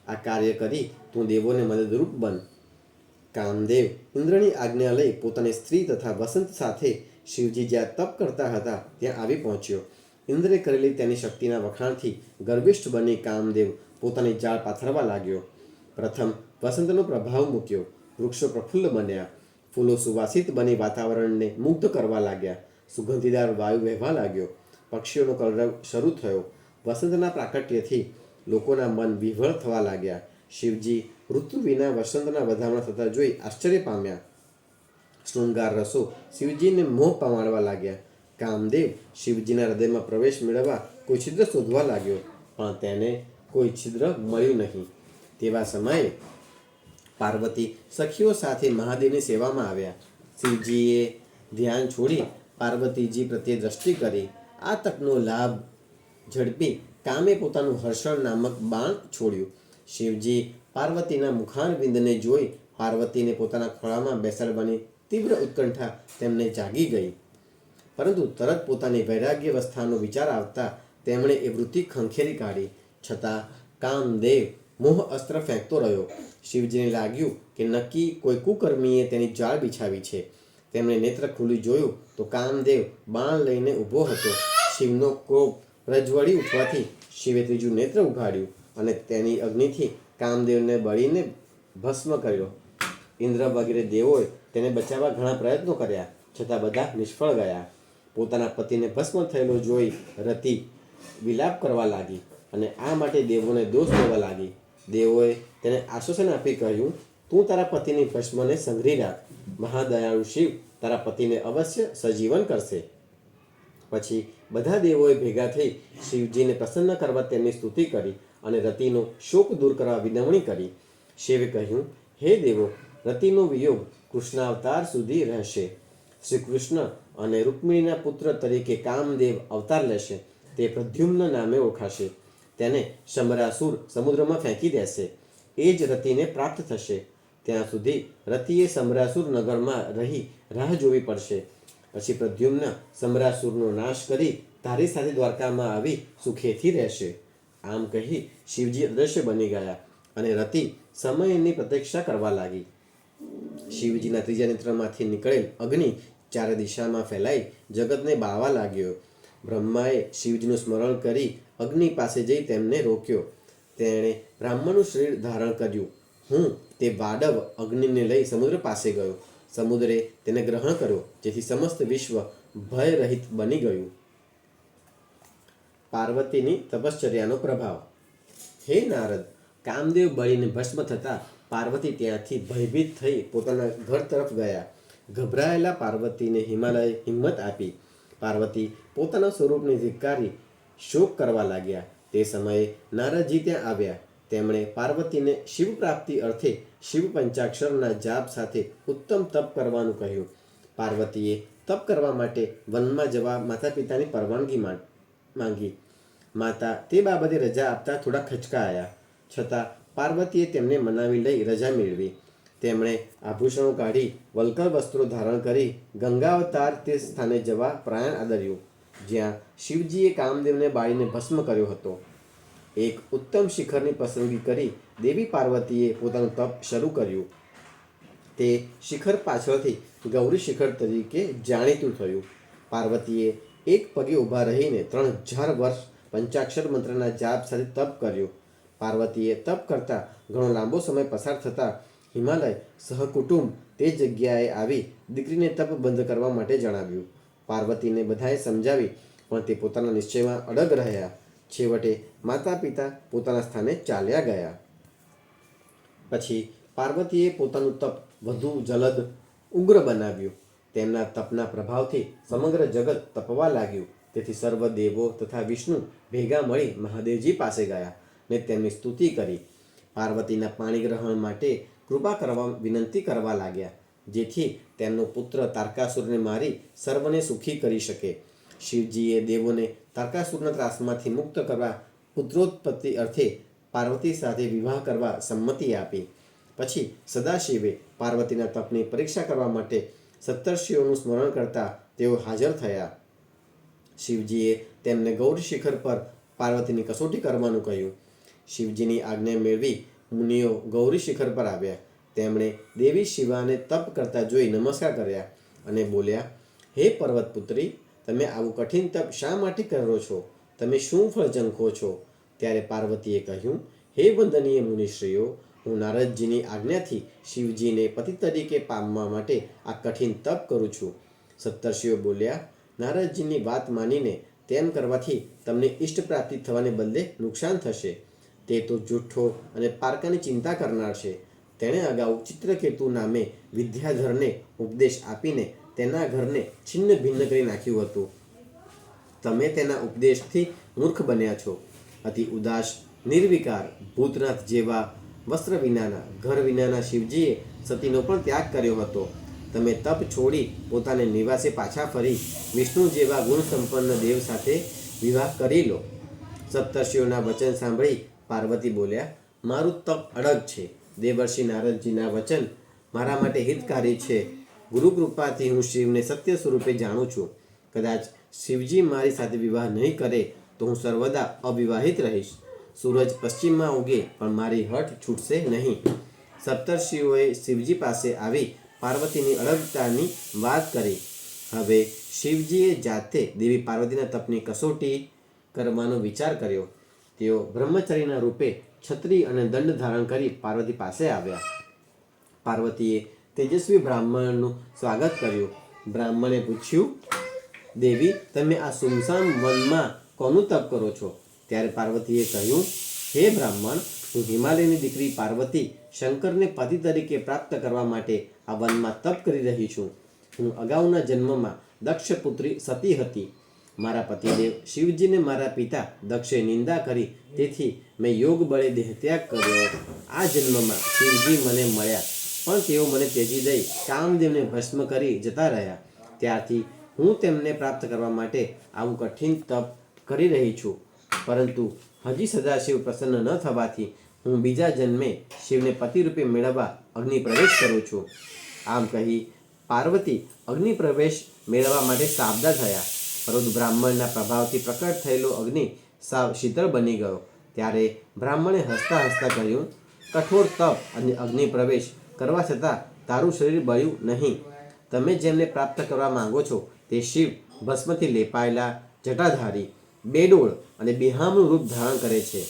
આ કાર્ય કરી તું દેવોને મદદરૂપ બન. કામદેવ ઇન્દ્રની આજ્ઞા લઈ પોતાની સ્ત્રી તથા વસંત સાથે શિવજી જ્યાં તપ કરતા હતા ત્યાં આવી પહોંચ્યો. ઇન્દ્રે કરેલી તેની શક્તિના વખાણથી ગર્વિષ્ઠ બની કામદેવ પોતાની જાળ પાથરવા લાગ્યો. પ્રથમ વસંતનો પ્રભાવ મૂક્યો. વૃક્ષો પ્રફુલ્લ બન્યા. ફૂલો સુવાસિત બની વાતાવરણને મુગ્ધ કરવા લાગ્યા. સુગંધીદાર વાયુ વહેવા લાગ્યો. પક્ષીઓનો કલરવ શરૂ થયો. વસંતના પ્રાકટ્યથી લોકોના મન વિહ્વળ થવા લાગ્યા. શિવજી ઋતુ વિના વસંતના વધામણા થતા જોઈ આશ્ચર્ય પામ્યા. શૃંગાર રસો શિવજીને મોહ પમાડવા લાગ્યા. કામદેવ શિવજીના હૃદયમાં પ્રવેશ મેળવવા કોઈ છિદ્ર શોધવા લાગ્યો, પણ તેને કોઈ છિદ્ર મળ્યું નહીં. તેવા સમયે પાર્વતી સખીઓ સાથે મહાદેવની સેવામાં આવ્યા. શિવજીએ ધ્યાન છોડી પાર્વતીજી પ્રત્યે દ્રષ્ટિ કરી. આ તકનો લાભ ઝડપી કામે પોતાનું હર્ષણ નામક બાણ છોડ્યું. શિવજી પાર્વતીના મુખારવિંદને જોઈ પાર્વતીને પોતાના ખોળામાં બેસાડવાની તીવ્ર ઉત્કંઠા તેમને જાગી ગઈ. પરંતુ તરત પોતાની વૈરાગ્યાવસ્થાનો વિચાર આવતા તેમણે એ વૃત્તિ ખંખેરી કાઢી. છતાં કામદેવ મોહ અસ્ત્ર ફેંકતો રહ્યો. શિવજીને લાગ્યું કે નક્કી કોઈ કુકર્મીએ તેની જાળ બિછાવી છે. તેમણે નેત્ર ખોલી જોયું તો કામદેવ બાણ લઈને ઊભો હતો. શિવનો ક્રોધ રજવડી ઉઠવાથી શિવે ત્રીજું નેત્ર ઉઘાડ્યું અને તેની અગ્નિથી કામદેવને બળીને ભસ્મ કર્યો. ઇન્દ્ર વગેરે દેવોએ તેને બચાવવા ઘણા પ્રયત્નો કર્યા, છતાં બધા નિષ્ફળ ગયા. પોતાના પતિને ભસ્મ થયેલો જોઈ રતિ વિલાપ કરવા લાગી અને આ માટે દેવોને દોષ દેવા લાગી. દેવોએ તેને આશ્વાસન આપી કહ્યું, તું તારા પતિની ભસ્મને સંઘરી રાખ. મહાદયાળુ શિવ તારા પતિને અવશ્ય સજીવન કરશે. પછી બધા દેવોએ ભેગા થઈ શિવજીને પ્રસન્ન કરવા તેમની સ્તુતિ કરી અને રતિનો શોક દૂર કરવા વિનવણી કરી. શિવે કહ્યું, હે દેવો, રતિનો વિયોગ કૃષ્ણાવતાર સુધી રહેશે. શ્રી કૃષ્ણ અને રૂક્મિણીના પુત્ર તરીકે કામદેવ અવતાર લેશે. તે પ્રદ્યુમ્ન નામે ઓળખાશે. તેને શંબરાસુર સમુદ્રમાં ફેંકી દેશે. એ જ રતિને પ્રાપ્ત થશે. ત્યાં સુધી રતિએ શંબરાસુર નગરમાં રહી રાહ જોવી પડશે. પછી પ્રદ્યુમ્ન શંબરાસુરનો નાશ કરી તારી સાથે દ્વારકામાં આવી સુખેથી રહેશે. આમ કહી શિવજી અદૃશ્ય બની ગયા અને રતિ સમયની પ્રતીક્ષા કરવા લાગી. શિવજીના ત્રીજા નેત્રમાંથી નીકળેલ અગ્નિ ચારે દિશામાં ફેલાઈ જગતને બાળવા લાગ્યો. બ્રહ્માએ શિવજીનું સ્મરણ કરી અગ્નિ પાસે જઈ તેમને રોક્યો. તેણે બ્રાહ્મણનું શરીર ધારણ કર્યું. હું તે વાડવ અગ્નિને લઈ સમુદ્ર પાસે ગયો. સમુદ્રે તેને ગ્રહણ કર્યો, જેથી સમસ્ત વિશ્વ ભયરહિત બની ગયું. પાર્વતીની તપશ્ચર્યાનો પ્રભાવ. હે નારદ, કામદેવ બળીને ભસ્મ થતા પાર્વતી ત્યાંથી ભયભીત થઈ પોતાના ઘર તરફ ગયા. ગભરાયેલા પાર્વતીને હિમાલયે હિંમત આપી. પાર્વતી પોતાના સ્વરૂપને ધિક્કારી શોક કરવા લાગ્યા. તે સમયે નારદજી ત્યાં આવ્યા. તેમણે પાર્વતીને શિવ પ્રાપ્તિ અર્થે શિવ પંચાક્ષરના જાપ સાથે ઉત્તમ તપ કરવાનું કહ્યું. પાર્વતીએ તપ કરવા માટે વનમાં જવા માતા પિતાની પરવાનગી માંગી. માતા તે બાબતે રજા આપતા થોડા ખચકાયા, છતાં પાર્વતીએ તેમને મનાવી લઈ રજા મેળવી. તેમણે આભૂષણો કાઢી વલ્કલ વસ્ત્રો ધારણ કરી ગંગાવતાર તે સ્થાને જવા પ્રયાણ આદર્યું, જ્યાં શિવજીએ કામદેવને બાળીને ભસ્મ કર્યો હતો. એક ઉત્તમ શિખરની પસંદગી કરી દેવી પાર્વતીએ પોતાનું તપ શરૂ કર્યું. તે શિખર પાછળથી ગૌરી શિખર તરીકે જાણીતું થયું. પાર્વતીએ એક પગે ઊભા રહીને 3000 વર્ષ પંચાક્ષર મંત્રના જાપ સાથે તપ કર્યું. પાર્વતીએ તપ કરતા ઘણો લાંબો સમય પસાર થતાં હિમાલય સહકુટુંબ તે જગ્યાએ આવી દીકરીને તપ બંધ કરવા માટે જણાવ્યું. પાર્વતીને બધાએ સમજાવી, પણ તે પોતાના નિશ્ચયમાં અડગ રહ્યા. છેવટે માતા પિતા પોતાના સ્થાને ચાલ્યા ગયા. પછી પાર્વતીએ પોતાનું તપ વધુ જલદ ઉગ્ર બનાવ્યું. તેમના તપના પ્રભાવથી સમગ્ર જગત તપવા લાગ્યું. તેથી સર્વ દેવો તથા વિષ્ણુ ભેગા મળી મહાદેવજી પાસે ગયા ને તેમની સ્તુતિ કરી. પાર્વતીના પાણી ગ્રહણ માટે કૃપા કરવા વિનંતી કરવા લાગ્યા, જેથી તેમનો પુત્ર તારકાસુરને મારી સર્વને સુખી કરી શકે. શિવજીએ દેવોને તારકાસુરના ત્રાસમાંથી મુક્ત કરવા પુત્રોત્પત્તિ અર્થે પાર્વતી સાથે વિવાહ કરવા સંમતિ આપી. પછી સદાશિવે પાર્વતીના તપની પરીક્ષા કરવા માટે સપ્તર્ષિઓનું સ્મરણ કરતા તેઓ હાજર થયા. શિવજીએ તેમને ગૌરી શિખર પર પાર્વતીની કસોટી કરવાનું કહ્યું. શિવજીની આજ્ઞા મેળવી મુનિઓ ગૌરી શિખર પર આવ્યા. તેમણે દેવી શિવાને તપ કરતા જોઈ નમસ્કાર કર્યા અને બોલ્યા, હે પર્વતપુત્રી, તમે આવું કઠિન તપ શા માટે કરો છો? તમે શું ફળ ઝંખો છો? ત્યારે પાર્વતીએ કહ્યું, હે વંદનીય મુનિશ્રીઓ, હું નારદજીની આજ્ઞાથી શિવજીને પતિ તરીકે પામવા માટે આ કઠિન તપ કરું છું. સપ્તર્ષિઓ બોલ્યા, નારદજીની વાત માનીને તેમ કરવાથી તમને ઇષ્ટ પ્રાપ્તિ થવાને બદલે નુકસાન થશે. તે તો જુઠ્ઠો અને પારકાની ચિંતા કરનાર છે. તેણે અગાઉ ચિત્રકેતુ નામે વિદ્યાધરને ઉપદેશ આપીને તેના ઘરને છિન્ન ભિન્ન કરી નાખ્યું હતું. તમે તેના ઉપદેશથી મૂર્ખ બન્યા છો. અતિ ઉદાસ, નિર્વિકાર, ભૂતનાથ જેવા વસ્ત્ર વિનાના, ઘર વિનાના શિવજીએ સતીનો પણ ત્યાગ કર્યો હતો. તમે તપ છોડી પોતાને નિવાસે પાછા ફરી વિષ્ણુ જેવા ગુણ સંપન્ન દેવ સાથે વિવાહ કરી લો. સપ્તર્ષિઓના વચન સાંભળી પાર્વતી બોલ્યા, મારું તપ અડગ છે. દેવર્ષિ નારદજીના વચન મારા માટે હિતકારી છે. ગુરુ કૃપાથી હું શિવને સત્ય સ્વરૂપે જાણું છું. કદાચ શિવજી મારી સાથે વિવાહ નહીં કરે તો હું સર્વદા અવિવાહિત રહીશ. સૂરજ પશ્ચિમમાં ઉગે પણ મારી હઠ છૂટશે નહીં. સપ્તર્ષિઓએ શિવજી પાસે આવી પાર્વતીની અડગતાની વાત કરી. હવે શિવજીએ જાતે દેવી પાર્વતીના તપની કસોટી કરવાનો વિચાર કર્યો. તેઓ બ્રહ્મચારીના રૂપે છત્રી અને દંડ ધારણ કરી પાર્વતી પાસે આવ્યા. પાર્વતીએ તેજસ્વી બ્રાહ્મણનું સ્વાગત કર્યું. બ્રાહ્મણે પૂછ્યું, દેવી, તમે આ સુમસામ વનમાં કોનું તપ કરો છો? ત્યારે પાર્વતીએ કહ્યું, હે બ્રાહ્મણ, હું હિમાલયની દીકરી પાર્વતી શંકરને પતિ તરીકે પ્રાપ્ત કરવા માટે આ વનમાં તપ કરી રહી છું. હું અગાઉના જન્મમાં દક્ષ પુત્રી સતી હતી. મારા પતિદેવ શિવજીને મારા પિતા દક્ષે નિંદા કરી, તેથી મેં યોગ બળે દેહત્યાગ કર્યો. આ જન્મમાં શિવજી મને મળ્યા, પણ તેઓ મને ત્યજી દઈ કામદેવને ભસ્મ કરી જતા રહ્યા. ત્યારથી હું તેમને પ્રાપ્ત કરવા માટે આવું કઠિન તપ કરી રહી છું. પરંતુ હજી સદાશિવ પ્રસન્ન ન થવાથી હું બીજા જન્મે શિવને પતિરૂપે મેળવવા અગ્નિ પ્રવેશ કરું છું. આમ કહી પાર્વતી અગ્નિ પ્રવેશ મેળવવા માટે સાબદા થયા. પરંતુ બ્રાહ્મણના પ્રભાવથી પ્રકટ થયેલો અગ્નિ સાવ શીતળ બની ગયો. ત્યારે બ્રાહ્મણે હસતા હસતા કહ્યું, કઠોર તપ અને અગ્નિ પ્રવેશ કરવા છતાં તારું શરીર બળ્યું નહીં. તમે જેમને પ્રાપ્ત કરવા માંગો છો તે શિવ ભસ્મથી લેપાયેલા, જટાધારી, બેડોળ અને બિહામનું રૂપ ધારણ કરે છે.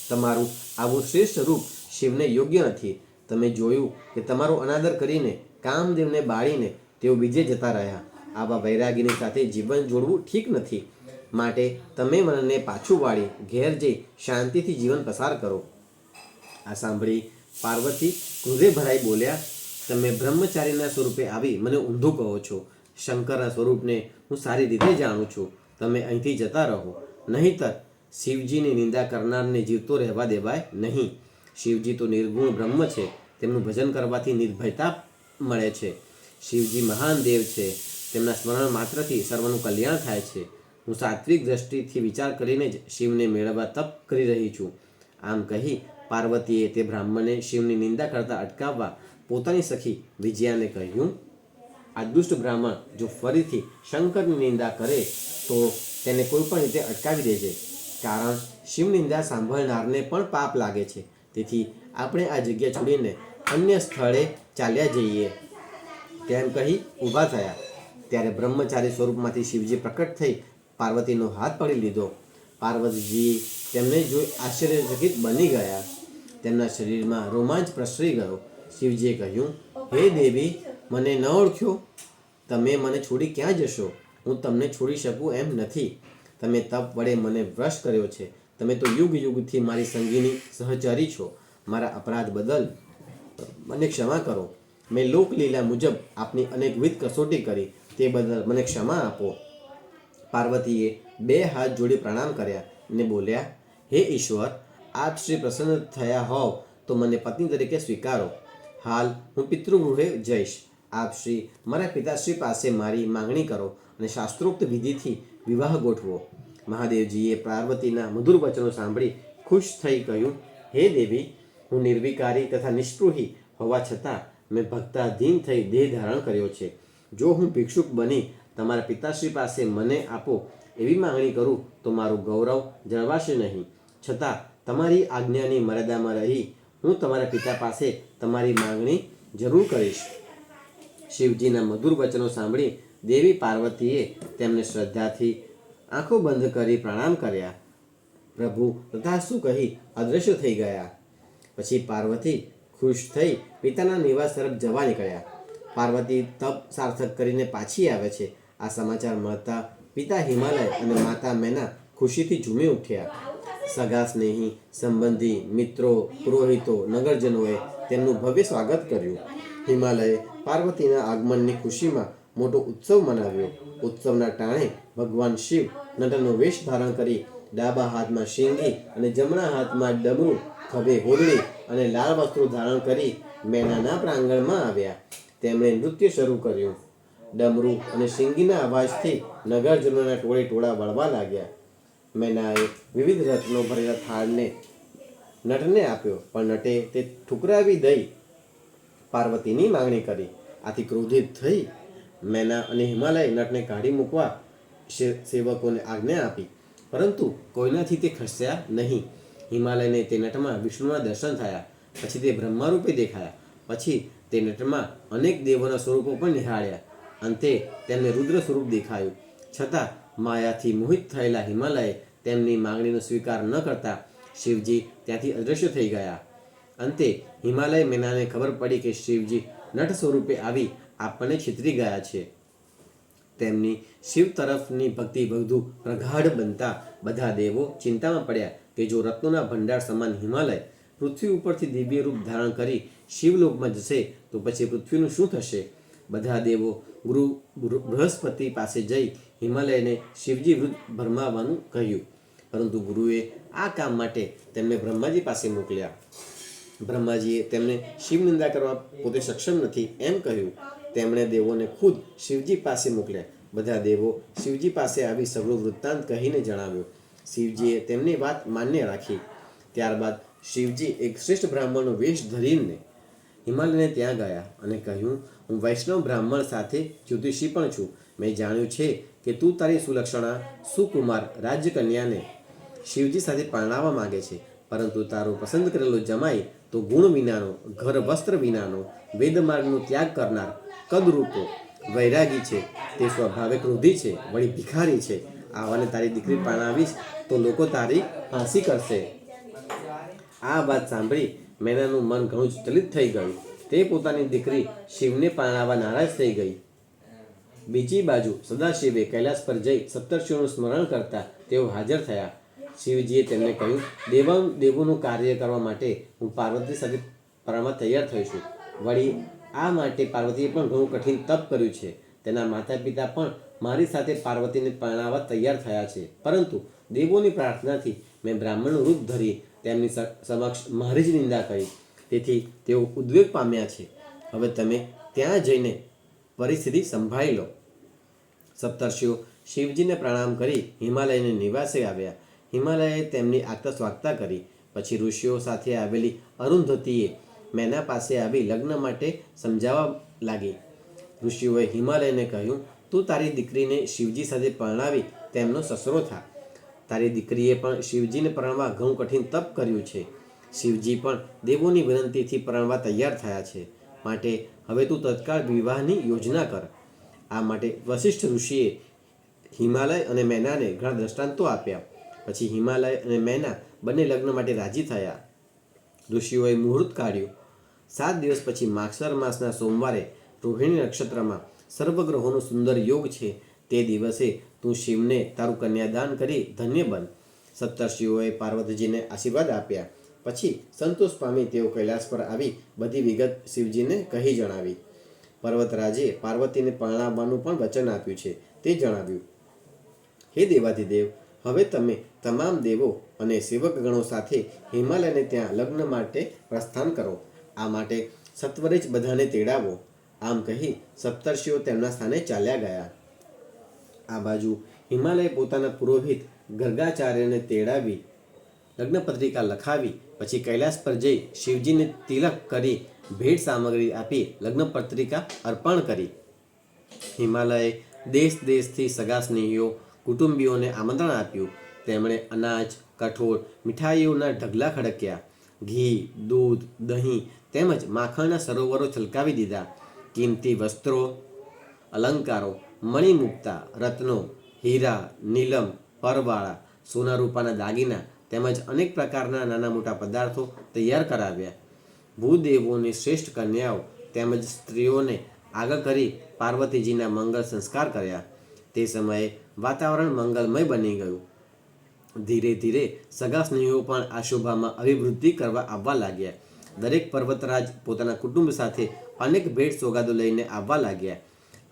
તમારું આવું શ્રેષ્ઠ રૂપ શિવને યોગ્ય નથી. તમે જોયું કે તમારો અનાદર કરીને કામદેવને બાળીને તેઓ બીજે જતા રહ્યા. આવા વૈરાગીની સાથે જીવન જોડવું ઠીક નથી. માટે તમે મનને પાછું વાળી ઘેર જઈ શાંતિથી જીવન પસાર કરો. આ સાંભળી પાર્વતી ક્રોધે ભરાઈ બોલ્યા, તમે બ્રહ્મચારીના સ્વરૂપે આવી મને ઊંધું કહો છો. શંકરના સ્વરૂપને હું સારી રીતે જાણું છું. તમે અહીંથી જતા રહો, નહીંતર શિવજીની નિંદા કરનારને જીવતો રહેવા દેવાય નહીં. શિવજી તો નિર્ગુણ બ્રહ્મ છે. તેમનું ભજન કરવાથી નિર્ભયતા મળે છે. શિવજી મહાન દેવ છે. તેમના સ્મરણ માત્રથી સર્વનું કલ્યાણ થાય છે. હું સાત્વિક દ્રષ્ટિથી વિચાર કરીને જ શિવને મેળવવા તપ કરી રહી છું. આમ કહી પાર્વતીએ તે બ્રાહ્મણને શિવની નિંદા કરતા અટકાવવા પોતાની સખી વિજયાને કહ્યું, આ દુષ્ટ બ્રાહ્મણ જો ફરીથી શંકરની નિંદા કરે તો તેને કોઈ પણ રીતે અટકાવી દેજે. કારણ શિવ નિંદા સાંભળનારને પણ પાપ લાગે છે. તેથી આપણે આ જગ્યા છોડીને અન્ય સ્થળે ચાલ્યા જઈએ. તેમ કહી ઊભા થયા. ત્યારે બ્રહ્મચારી સ્વરૂપમાંથી શિવજી પ્રકટ થઈ પાર્વતીનો હાથ પકડી લીધો. પાર્વતીજી તેમને જોઈ આશ્ચર્યચકિત બની ગયા. તેમના શરીરમાં રોમાંચ પ્રસરી ગયો. શિવજીએ કહ્યું, હે દેવી, મને ન ઓળખ્યો? તમે મને છોડી ક્યાં જશો? હું તમને છોડી શકું એમ નથી. તમે તપ વડે મને વશ કર્યો છે. તમે તો યુગ યુગથી મારી સંગીની સહચરી છો. મારા અપરાધ બદલ મને ક્ષમા કરો. મેં લોકલીલા મુજબ આપની અનેકવિધ કસોટી કરી, તે બદલ મને ક્ષમા આપો. પાર્વતીએ બે હાથ જોડી પ્રણામ કર્યા અને બોલ્યા, હે ઈશ્વર, આપ શ્રી પ્રસન્ન થયા હોવ તો મને પત્ની તરીકે સ્વીકારો. હાલ હું પિતૃગૃહે જઈશ. આપ શ્રી મારા પિતાશ્રી પાસે મારી માંગણી કરો અને શાસ્ત્રોક્ત વિધિથી વિવાહ ગોઠવો. મહાદેવજીએ પાર્વતીના મધુર વચનો સાંભળી ખુશ થઈ કહ્યું, હે દેવી, હું નિર્વિકારી તથા નિષ્પૃહી હોવા છતાં મેં ભક્તાધીન થઈ દેહ ધારણ કર્યો છે. જો હું ભિક્ષુક બની તમારા પિતાશ્રી પાસે મને આપો એવી માંગણી કરું તો મારું ગૌરવ જળવાશે નહીં. છતાં તમારી આજ્ઞાની મર્યાદામાં રહી હું તમારા પિતા પાસે તમારી માંગણી જરૂર કરીશ. શિવજીના મધુર વચનો સાંભળી દેવી પાર્વતીએ તેમને શ્રદ્ધાથી આંખો બંધ કરી પ્રણામ કર્યા. પ્રભુ તથાસ્તુ કહી અદૃશ્ય થઈ ગયા. પછી પાર્વતી ખુશ થઈ પિતાના નિવાસ તરફ જવા નીકળ્યા. પાર્વતી તપ સાર્થક કરીને પાછી આવે છે. આ સમાચાર મળતા પિતા હિમાલય અને માતા મેના ખુશીથી ઝૂમી ઉઠ્યા. સગા સ્નેહી, સંબંધી, મિત્રો, પુરોહિતો, નગરજનોએ તેમનું ભવ્ય સ્વાગત કર્યું. હિમાલયે પાર્વતીના આગમનની ખુશીમાં મોટો ઉત્સવ મનાવ્યો. ઉત્સવના ટાણે ભગવાન શિવ નટનો વેશ ધારણ કરી ડાબા હાથમાં શીંગી અને જમણા હાથમાં ડમરું, ખભે હોદડી અને લાલ વસ્ત્રો ધારણ કરી મેનાના પ્રાંગણમાં આવ્યા. તેમણે નૃત્ય શરૂ કર્યું. ડમરું અને શીંગીના અવાજથી નગરજનોના ટોળે ટોળા વળવા લાગ્યા. મેનાએ વિવિધ રત્નો ભરેલા થાળને નટને આપ્યો, પણ નટે તે ઠુકરાવી દઈ પાર્વતીની માંગણી કરી. આથી ક્રોધિત થઈ મેના અને હિમાલય નટને કાઢી મૂકવા સેવકોને આજ્ઞા આપી, પરંતુ કોઈનાથી તે ખસ્યા નહીં. હિમાલયને તે નટમાં વિષ્ણુના દર્શન થયા. પછી તે બ્રહ્મા રૂપે દેખાયા. પછી તે નટમાં અનેક દેવોના સ્વરૂપો પણ નિહાળ્યા. અંતે તેમને રુદ્ર સ્વરૂપ દેખાયું. છતાં માયાથી મોહિત થયેલા હિમાલયે તેમની માંગણીનો સ્વીકાર ન કરતા શિવજી ત્યાંથી અદૃશ્ય થઈ ગયા. અંતે હિમાલય મેનાને ખબર પડી કે શિવજી નટ સ્વરૂપે આવી આપણને છેતરી ગયા છે. તેમની શિવ તરફની ભક્તિ વધુ પ્રગાઢ બનતા બધા દેવો ચિંતામાં પડ્યા કે જો રત્નોના ભંડાર સમાન હિમાલય પૃથ્વી ઉપરથી દિવ્ય રૂપ ધારણ કરી શિવલોકમાં જશે તો પછી પૃથ્વીનું શું થશે? બધા દેવો ગુરુ બૃહસ્પતિ પાસે જઈ હિમાલયને શિવજી વૃદ્ધ ભરમાવવાનું કહ્યું, પરંતુ ગુરુએ આ કામ માટે તેમને બ્રહ્માજી પાસે મોકલ્યા. બ્રહ્માજીએ તેમને શિવ નિંદા કરવા પોતે સક્ષમ નથી એમ કહ્યું. તેમણે દેવોને ખુદ શિવજી પાસે મોકલ્યા. બધા દેવો શિવજી પાસે આવી સઘળું વૃત્તાંત કહીને જણાવ્યો. શિવજીએ તેમની વાત માન્ય રાખી. ત્યારબાદ શિવજી એક શ્રેષ્ઠ બ્રાહ્મણનો વેશ ધરીને હિમાલયને ત્યાં ગયા અને કહ્યું, હું વૈષ્ણવ બ્રાહ્મણ સાથે જ્યોતિષી પણ છું. મેં જાણ્યું છે કે તું તારી સુલક્ષણા સુકુમાર રાજકન્યાને શિવજી સાથે પરણાવવા માંગે છે, પરંતુ તારો પસંદ કરેલો જમાઈ તો ગુણ વિનાનો, ઘર વસ્ત્ર વિનાનો, વેદમાર્ગનો ત્યાગ કરનાર, કદરૂપો, વૈરાગી છે. તે સ્વભાવે ક્રોધી છે, વળી ભિખારી છે. આવાને તારી દીકરી પરણાવીશ તો લોકો તારી હાંસી કરશે. આ વાત સાંભળી મેનાનું મન ઘણું ચલિત થઈ ગયું. તે પોતાની દીકરી શિવને પરણાવવા નારાજ થઈ ગઈ. બીજી બાજુ સદાશિવે કૈલાસ પર જઈ સપ્તર્ષિઓનું સ્મરણ કરતા તેઓ હાજર થયા. શિવજીએ તેમને કહ્યું, દેવોનું કાર્ય કરવા માટે હું પાર્વતી સાથે પરણવા તૈયાર થઈ છું. વળી આ માટે પાર્વતીએ પણ ઘણું કઠિન તપ કર્યું છે. તેના માતા પિતા પણ મારી સાથે પાર્વતીને પરણાવવા તૈયાર થયા છે, પરંતુ દેવોની પ્રાર્થનાથી મેં બ્રાહ્મણનું રૂપ ધરી તેમની સમક્ષ મારી જ નિંદા કરી. તેથી તેઓ ઉદ્વેગ પામ્યા છે. હવે તમે ત્યાં જઈને પરિસ્થિતિ સંભાળી લો. સપ્તર્ષિઓ શિવજીને પ્રણામ કરી હિમાલયને નિવાસે આવ્યા. હિમાલયે તેમની આગતા સ્વાગતા કરી. પછી ઋષિઓ સાથે આવેલી અરુંધતીએ મેના પાસે આવી લગ્ન માટે સમજાવવા લાગી. ઋષિઓએ હિમાલયને કહ્યું, તું તારી દીકરીને શિવજી સાથે પરણાવી તેમનો સસરો થા. તારી દીકરીએ પણ શિવજીને પરણવા ઘણું કઠિન તપ કર્યું છે. શિવજી પણ દેવોની વિનંતીથી પરણવા તૈયાર થયા છે. માટે હવે તું તત્કાળ વિવાહની યોજના કર. આ માટે વશિષ્ઠ ઋષિએ હિમાલય અને મેનાને ઘણા દ્રષ્ટાંતો આપ્યા. પછી હિમાલય અને મેના બંને લગ્ન માટે રાજી થયા. ઋષિઓએ મુહૂર્ત કાઢ્યું. 7 દિવસ પછી માગસર માસના સોમવારે રોહિણી નક્ષત્રમાં સર્વગ્રહોનો સુંદર યોગ છે. તે દિવસે તું શિવને તારું કન્યાદાન કરી ધન્ય બન. સપ્તર્ષિઓએ પાર્વતીજીને આશીર્વાદ આપ્યા. પછી સંતોષ પામી તેઓ કૈલાસ પર આવી બધી વિગત શિવજીને કહી જણાવી. પર્વતરાજે પાર્વતીને પરણાવવાનું પણ વચન આપ્યું છે. તે જણાવ્યું, હે દેવાધિદેવ, હવે તમે તમામ દેવો અને સેવકગણો સાથે હિમાલયને ત્યાં લગ્ન માટે પ્રસ્થાન કરો. આ માટે સત્વરે જ બધાને તેડાવો. આમ કહી સપ્તર્ષિઓ તેમના સ્થાને ચાલ્યા ગયા. આ બાજુ હિમાલય પોતાના પુરોહિત ગર્ગાચાર્યને તેડાવી લગ્ન પત્રિકા લખાવી. પછી કૈલાસ પર જઈ શિવજીને તિલક કરી ભેટ સામગ્રી આપી લગ્ન પત્રિકા અર્પણ કરી. હિમાલયે દેશ દેશથી સગા સ્નેહીઓ, કુટુંબીઓને આમંત્રણ આપ્યું. તેમણે અનાજ, કઠોળ, મીઠાઈઓના ઢગલા ખડક્યા. ઘી, દૂધ, દહીં તેમજ માખણના સરોવરો છલકાવી દીધા. કિંમતી વસ્ત્રો, અલંકારો, મણિમુક્તા, રત્નો, હીરા, નીલમ, પરવાળા, સોના રૂપાના દાગીના તેમજ અનેક પ્રકારના નાના મોટા પદાર્થો તૈયાર કરાવ્યા. ભૂદેવોની શ્રેષ્ઠ કન્યાઓ તેમજ સ્ત્રીઓને આગળ કરી પાર્વતીજીના મંગળ સંસ્કાર કર્યા. તે સમયે વાતાવરણ મંગલમય બની ગયું. ધીરે ધીરે સગા સ્નેહીઓ પણ આ શોભામાં અભિવૃદ્ધિ કરવા આવવા લાગ્યા. દરેક પર્વતરાજ પોતાના કુટુંબ સાથે અનેક ભેટ સોગાદો લઈને આવવા લાગ્યા.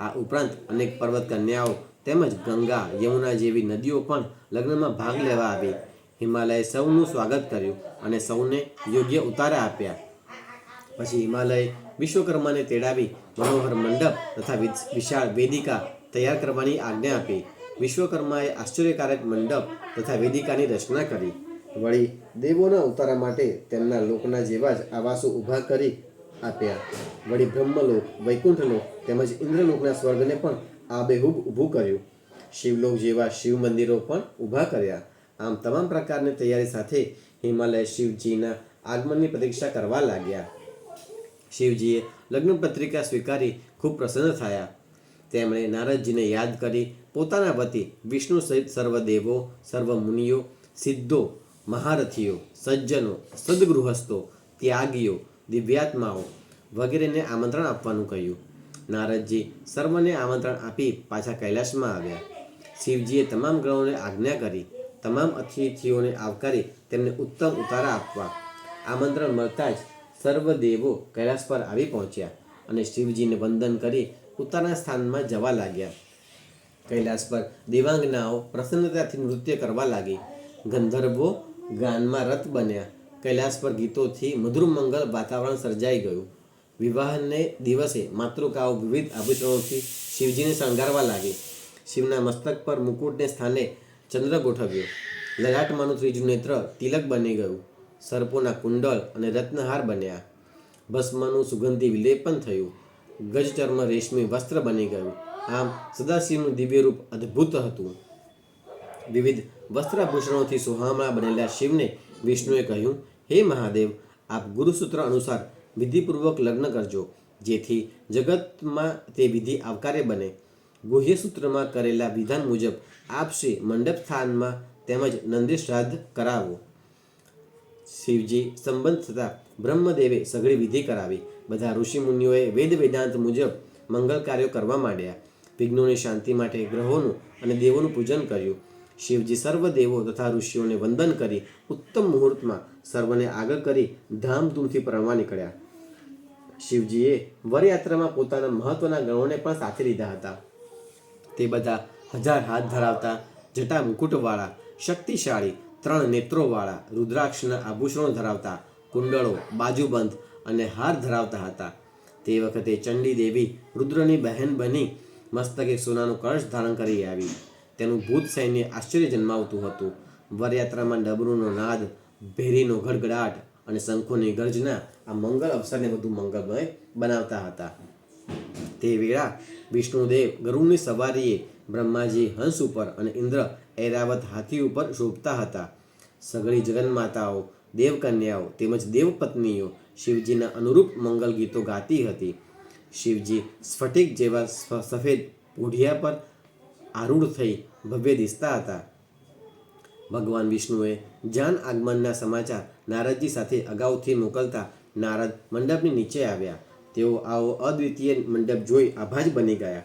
આ ઉપરાંત અનેક પર્વત કન્યાઓ તેમજ ગંગા, યમુના જેવી નદીઓ પણ લગ્નમાં ભાગ લેવા આવી. હિમાલયે સૌનું સ્વાગત કર્યું અને સૌને યોગ્ય ઉતારા આપ્યા. પછી હિમાલયે વિશ્વકર્માને તેડાવી મનોહર મંડપ તથા વિશાળ વેદિકા તૈયાર કરવાની આજ્ઞા આપી. વિશ્વકર્માએ આશ્ચર્યકારક મંડપ તથા વેદિકાની રચના કરી. વળી દેવોના ઉતારા માટે તેમના લોકના જેવા જ આવાસો ઊભા કરી આપ્યા. વળી બ્રહ્મલોક, વૈકુંઠલોક તેમજ ઇન્દ્રલોકના સ્વર્ગને પણ આબેહૂબ ઊભું કર્યું. શિવલોક જેવા શિવ મંદિરો પણ ઊભા કર્યા. આમ તમામ પ્રકારની તૈયારી સાથે હિમાલય શિવજીના આગમનની પ્રતીક્ષા કરવા લાગ્યા. શિવજીએ લગ્ન પત્રિકા સ્વીકારી ખૂબ પ્રસન્ન થયા. તેમણે નારદજીને યાદ કરી પોતાના પતિ વિષ્ણુ સહિત સર્વ દેવો, સર્વ મુનિઓ, સિદ્ધો, મહારથીઓ, સજ્જનો, સદગૃહસ્થો, ત્યાગીઓ, દિવ્યાત્માઓ વગેરેને આમંત્રણ આપવાનું કહ્યું. નારદજી સર્વને આમંત્રણ આપી પાછા કૈલાસમાં આવ્યા. શિવજીએ તમામ ગણોને આજ્ઞા કરી તમામ અતિથિઓને આવકારી તેમને ઉત્તમ ઉતારા આપવા. આમંત્રણ મળતા જ સર્વ દેવો કૈલાસ પર આવી પહોંચ્યા અને શિવજીને વંદન કરી પોતાના સ્થાનમાં જવા લાગ્યા. કૈલાસ પર દેવાંગનાઓ પ્રસન્નતાથી નૃત્ય કરવા લાગી. ગંધર્વો ગાનમાં રત બન્યા. કૈલાસ પર ગીતોથી મધુર મંગલ વાતાવરણ સર્જાઈ ગયું. વિવાહને દિવસે માતૃકાઓ વિવિધ આભૂષણોથી શિવજીને શણગારવા લાગી. શિવના મસ્તક પર મુકુટને સ્થાને ચંદ્ર ગોઠવ્યો. લલાટમાંનું ત્રીજું નેત્ર તિલક બની ગયું. સર્પોના કુંડળ અને રત્નહાર બન્યા. ભસ્મનું સુગંધી વિલેપન થયું. ગજચર્મ રેશમી વસ્ત્ર બની ગયું. આમ સદાશિવનું દિવ્ય રૂપ અદ્ભુત હતું. વિવિધ વસ્ત્રાભૂષણોથી સુહામણા બનેલા શિવને વિષ્ણુએ કહ્યું, હે મહાદેવ, આપ ગુરુસૂત્ર અનુસાર વિધિપૂર્વક લગ્ન કરજો, જેથી જગતમાં તે વિધિ આવકાર્ય બને. ગુહ્ય સૂત્રમાં કરેલા વિધાન મુજબ આપ શ્રી મંડપ સ્થાનમાં તેમજ નંદી શ્રાદ્ધ કરાવો. શિવજી સંબંધ થતાં બ્રહ્મદેવે સઘળી વિધિ કરાવી. બધા ઋષિમુનિઓએ વેદ વેદાંત મુજબ મંગલ કાર્યો કરવા માંડ્યા. વિઘ્નોની શાંતિ માટે ગ્રહોનું અને દેવોનું પૂજન કર્યું. શિવજી સર્વ દેવો તથા ઋષિઓને વંદન કરી ઉત્તમ મુહૂર્તમાં સર્વને આગળ કરી ધામધૂમથી પરણવા નીકળ્યા. શિવજીએ વરયાત્રામાં પોતાના મહત્વના ગણોને પણ સાથે લીધા હતા. તે બધા 1000 હાથ ધરાવતા, જટા મુકુટવાળા, શક્તિશાળી, 3 નેત્રોવાળા, રુદ્રાક્ષના આભૂષણો ધરાવતા, કુંડળો, બાજુબંધ અને હાર ધરાવતા હતા. તે વખતે ચંડી દેવી રુદ્રની બહેન બની મસ્તકે સોનાનું કળશ ધારણ કરી આવી. તેનું ભૂત સૈન્ય આશ્ચર્ય જન્માવતું હતું. વરયાત્રામાં ડબરૂનો નાદ, ભેરીનો ગડગડાટ અને શંખોની ગર્જના આ મંગલ અવસરને વધુ મંગલમય બનાવતા હતા. તે વેળા વિષ્ણુદેવ ગરુડની સવારીએ, બ્રહ્માજી હંસ ઉપર અને ઇન્દ્ર ઐરાવત હાથી ઉપર શોભતા હતા. સઘળી જગન્માતાઓ, દેવકન્યાઓ તેમજ દેવપત્નીઓ શિવજીના અનુરૂપ મંગલ ગીતો ગાતી હતી. શિવજી સ્ફટિક જેવા સફેદ પોઢિયા પર આરૂઢ થઈ ભવ્ય દિસતા હતા. ભગવાન વિષ્ણુએ જાન આગમનના સમાચાર નારદજી સાથે અગાઉથી મોકલતા નારદ મંડપની નીચે આવ્યા. તેઓ આવો અદ્વિતીય મંડપ જોઈ આભાજ બની ગયા.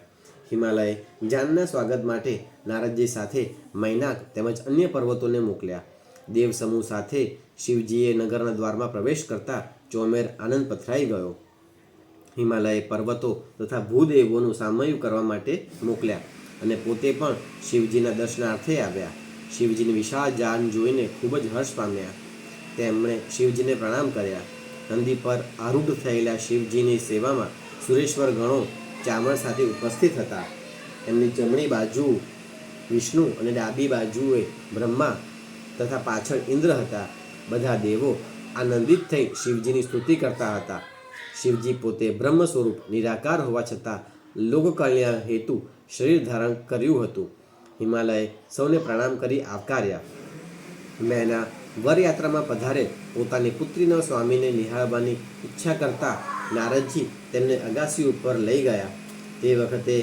હિમાલયે જાનના સ્વાગત માટે નારદજી સાથે મૈનાક તેમજ અન્ય પર્વતોને મોકલ્યા. દેવ સમૂહ સાથે શિવજીએ નગરના દ્વારમાં પ્રવેશ કરતા ચોમેર આનંદ પથરાઈ ગયો. હિમાલયે પર્વતો તથા ભૂદેવોનું સામયું કરવા માટે મોકલ્યા અને પોતે પણ શિવજીના દર્શનાર્થે આવ્યા. શિવજીની વિશાળ જાન જોઈને ખૂબ જ હર્ષ પામ્યા. તેમણે શિવજીને પ્રણામ કર્યા. નંદી પર આરૂઢ થયેલા શિવજીની સેવામાં સુરેશ્વર ગણો ચામર સાથે ઉપસ્થિત હતા. એમની જમણી બાજુ વિષ્ણુ અને ડાબી બાજુએ બ્રહ્મા તથા પાછળ ઇન્દ્ર હતા. બધા દેવો આનંદિત થઈ શિવજીની સ્તુતિ કરતા હતા. શિવજી પોતે બ્રહ્મ સ્વરૂપ નિરાકાર હોવા છતાં લોકકલ્યાણ હેતુ શરીર ધારણ કર્યું હતું. હિમાલયે સૌને પ્રણામ કરી આવકાર્યા. મેના વરયાત્રામાં પધારે પોતાની પુત્રીના સ્વામીને નિહાળવાની ઈચ્છા કરતા નારદજી તેમને અગાસી ઉપર લઈ ગયા. તે વખતે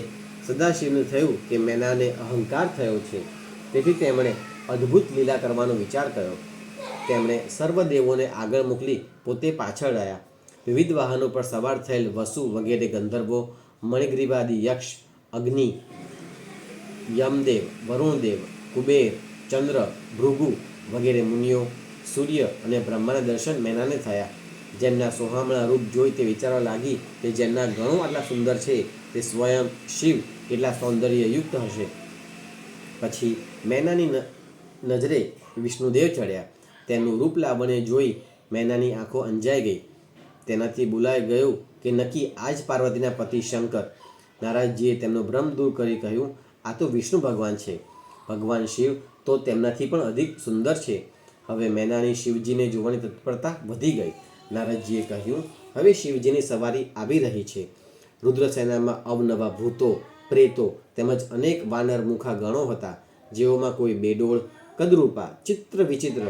સદાશિવને થયું કે મેનાને અહંકાર થયો છે, તેથી તેમણે અદ્ભુત લીલા કરવાનો વિચાર કર્યો. તેમણે સર્વદેવોને આગળ મોકલી પોતે પાછળ રહ્યા. વિવિધ વાહનો પર સવાર થયેલ વસુ વગેરે ગંધર્વો, મણિગ્રીવાદી યક્ષ, અગ્નિ, યમદેવ, વરુણદેવ, કુબેર, ચંદ્ર, ભૃગુ વગેરે મુનિઓ, સૂર્ય અને બ્રહ્માના દર્શન મેનાને થયા. જેમના સોહામણા રૂપ જોઈ તે વિચારવા લાગી કે જેમના ગણો આટલા સુંદર છે તે સ્વયં શિવ કેટલા સૌંદર્યયુક્ત હશે. પછી મેનાની નજરે વિષ્ણુદેવ ચડ્યા. તેમનું રૂપ લાવણ્ય જોઈ મેનાની આંખો અંજાઈ ગઈ. તેનાથી બોલાઈ ગયું કે નક્કી આ જ પાર્વતીના પતિ શંકર. નારદજીએ તેમનો ભ્રમ દૂર કરી કહ્યું, આ તો વિષ્ણુ ભગવાન છે. ભગવાન શિવ તો તેમનાથી પણ અધિક સુંદર છે. હવે મેનાની શિવજીને જોવાની તત્પરતા વધી ગઈ. નારદજીએ કહ્યું, હવે શિવજીની સવારી આવી રહી છે. રુદ્રસેનામાં અવનવા ભૂતો, પ્રેતો તેમજ અનેક વાનર મુખા ગણો હતા, જેઓમાં કોઈ બેડોળ, કદરૂપા, ચિત્ર વિચિત્ર,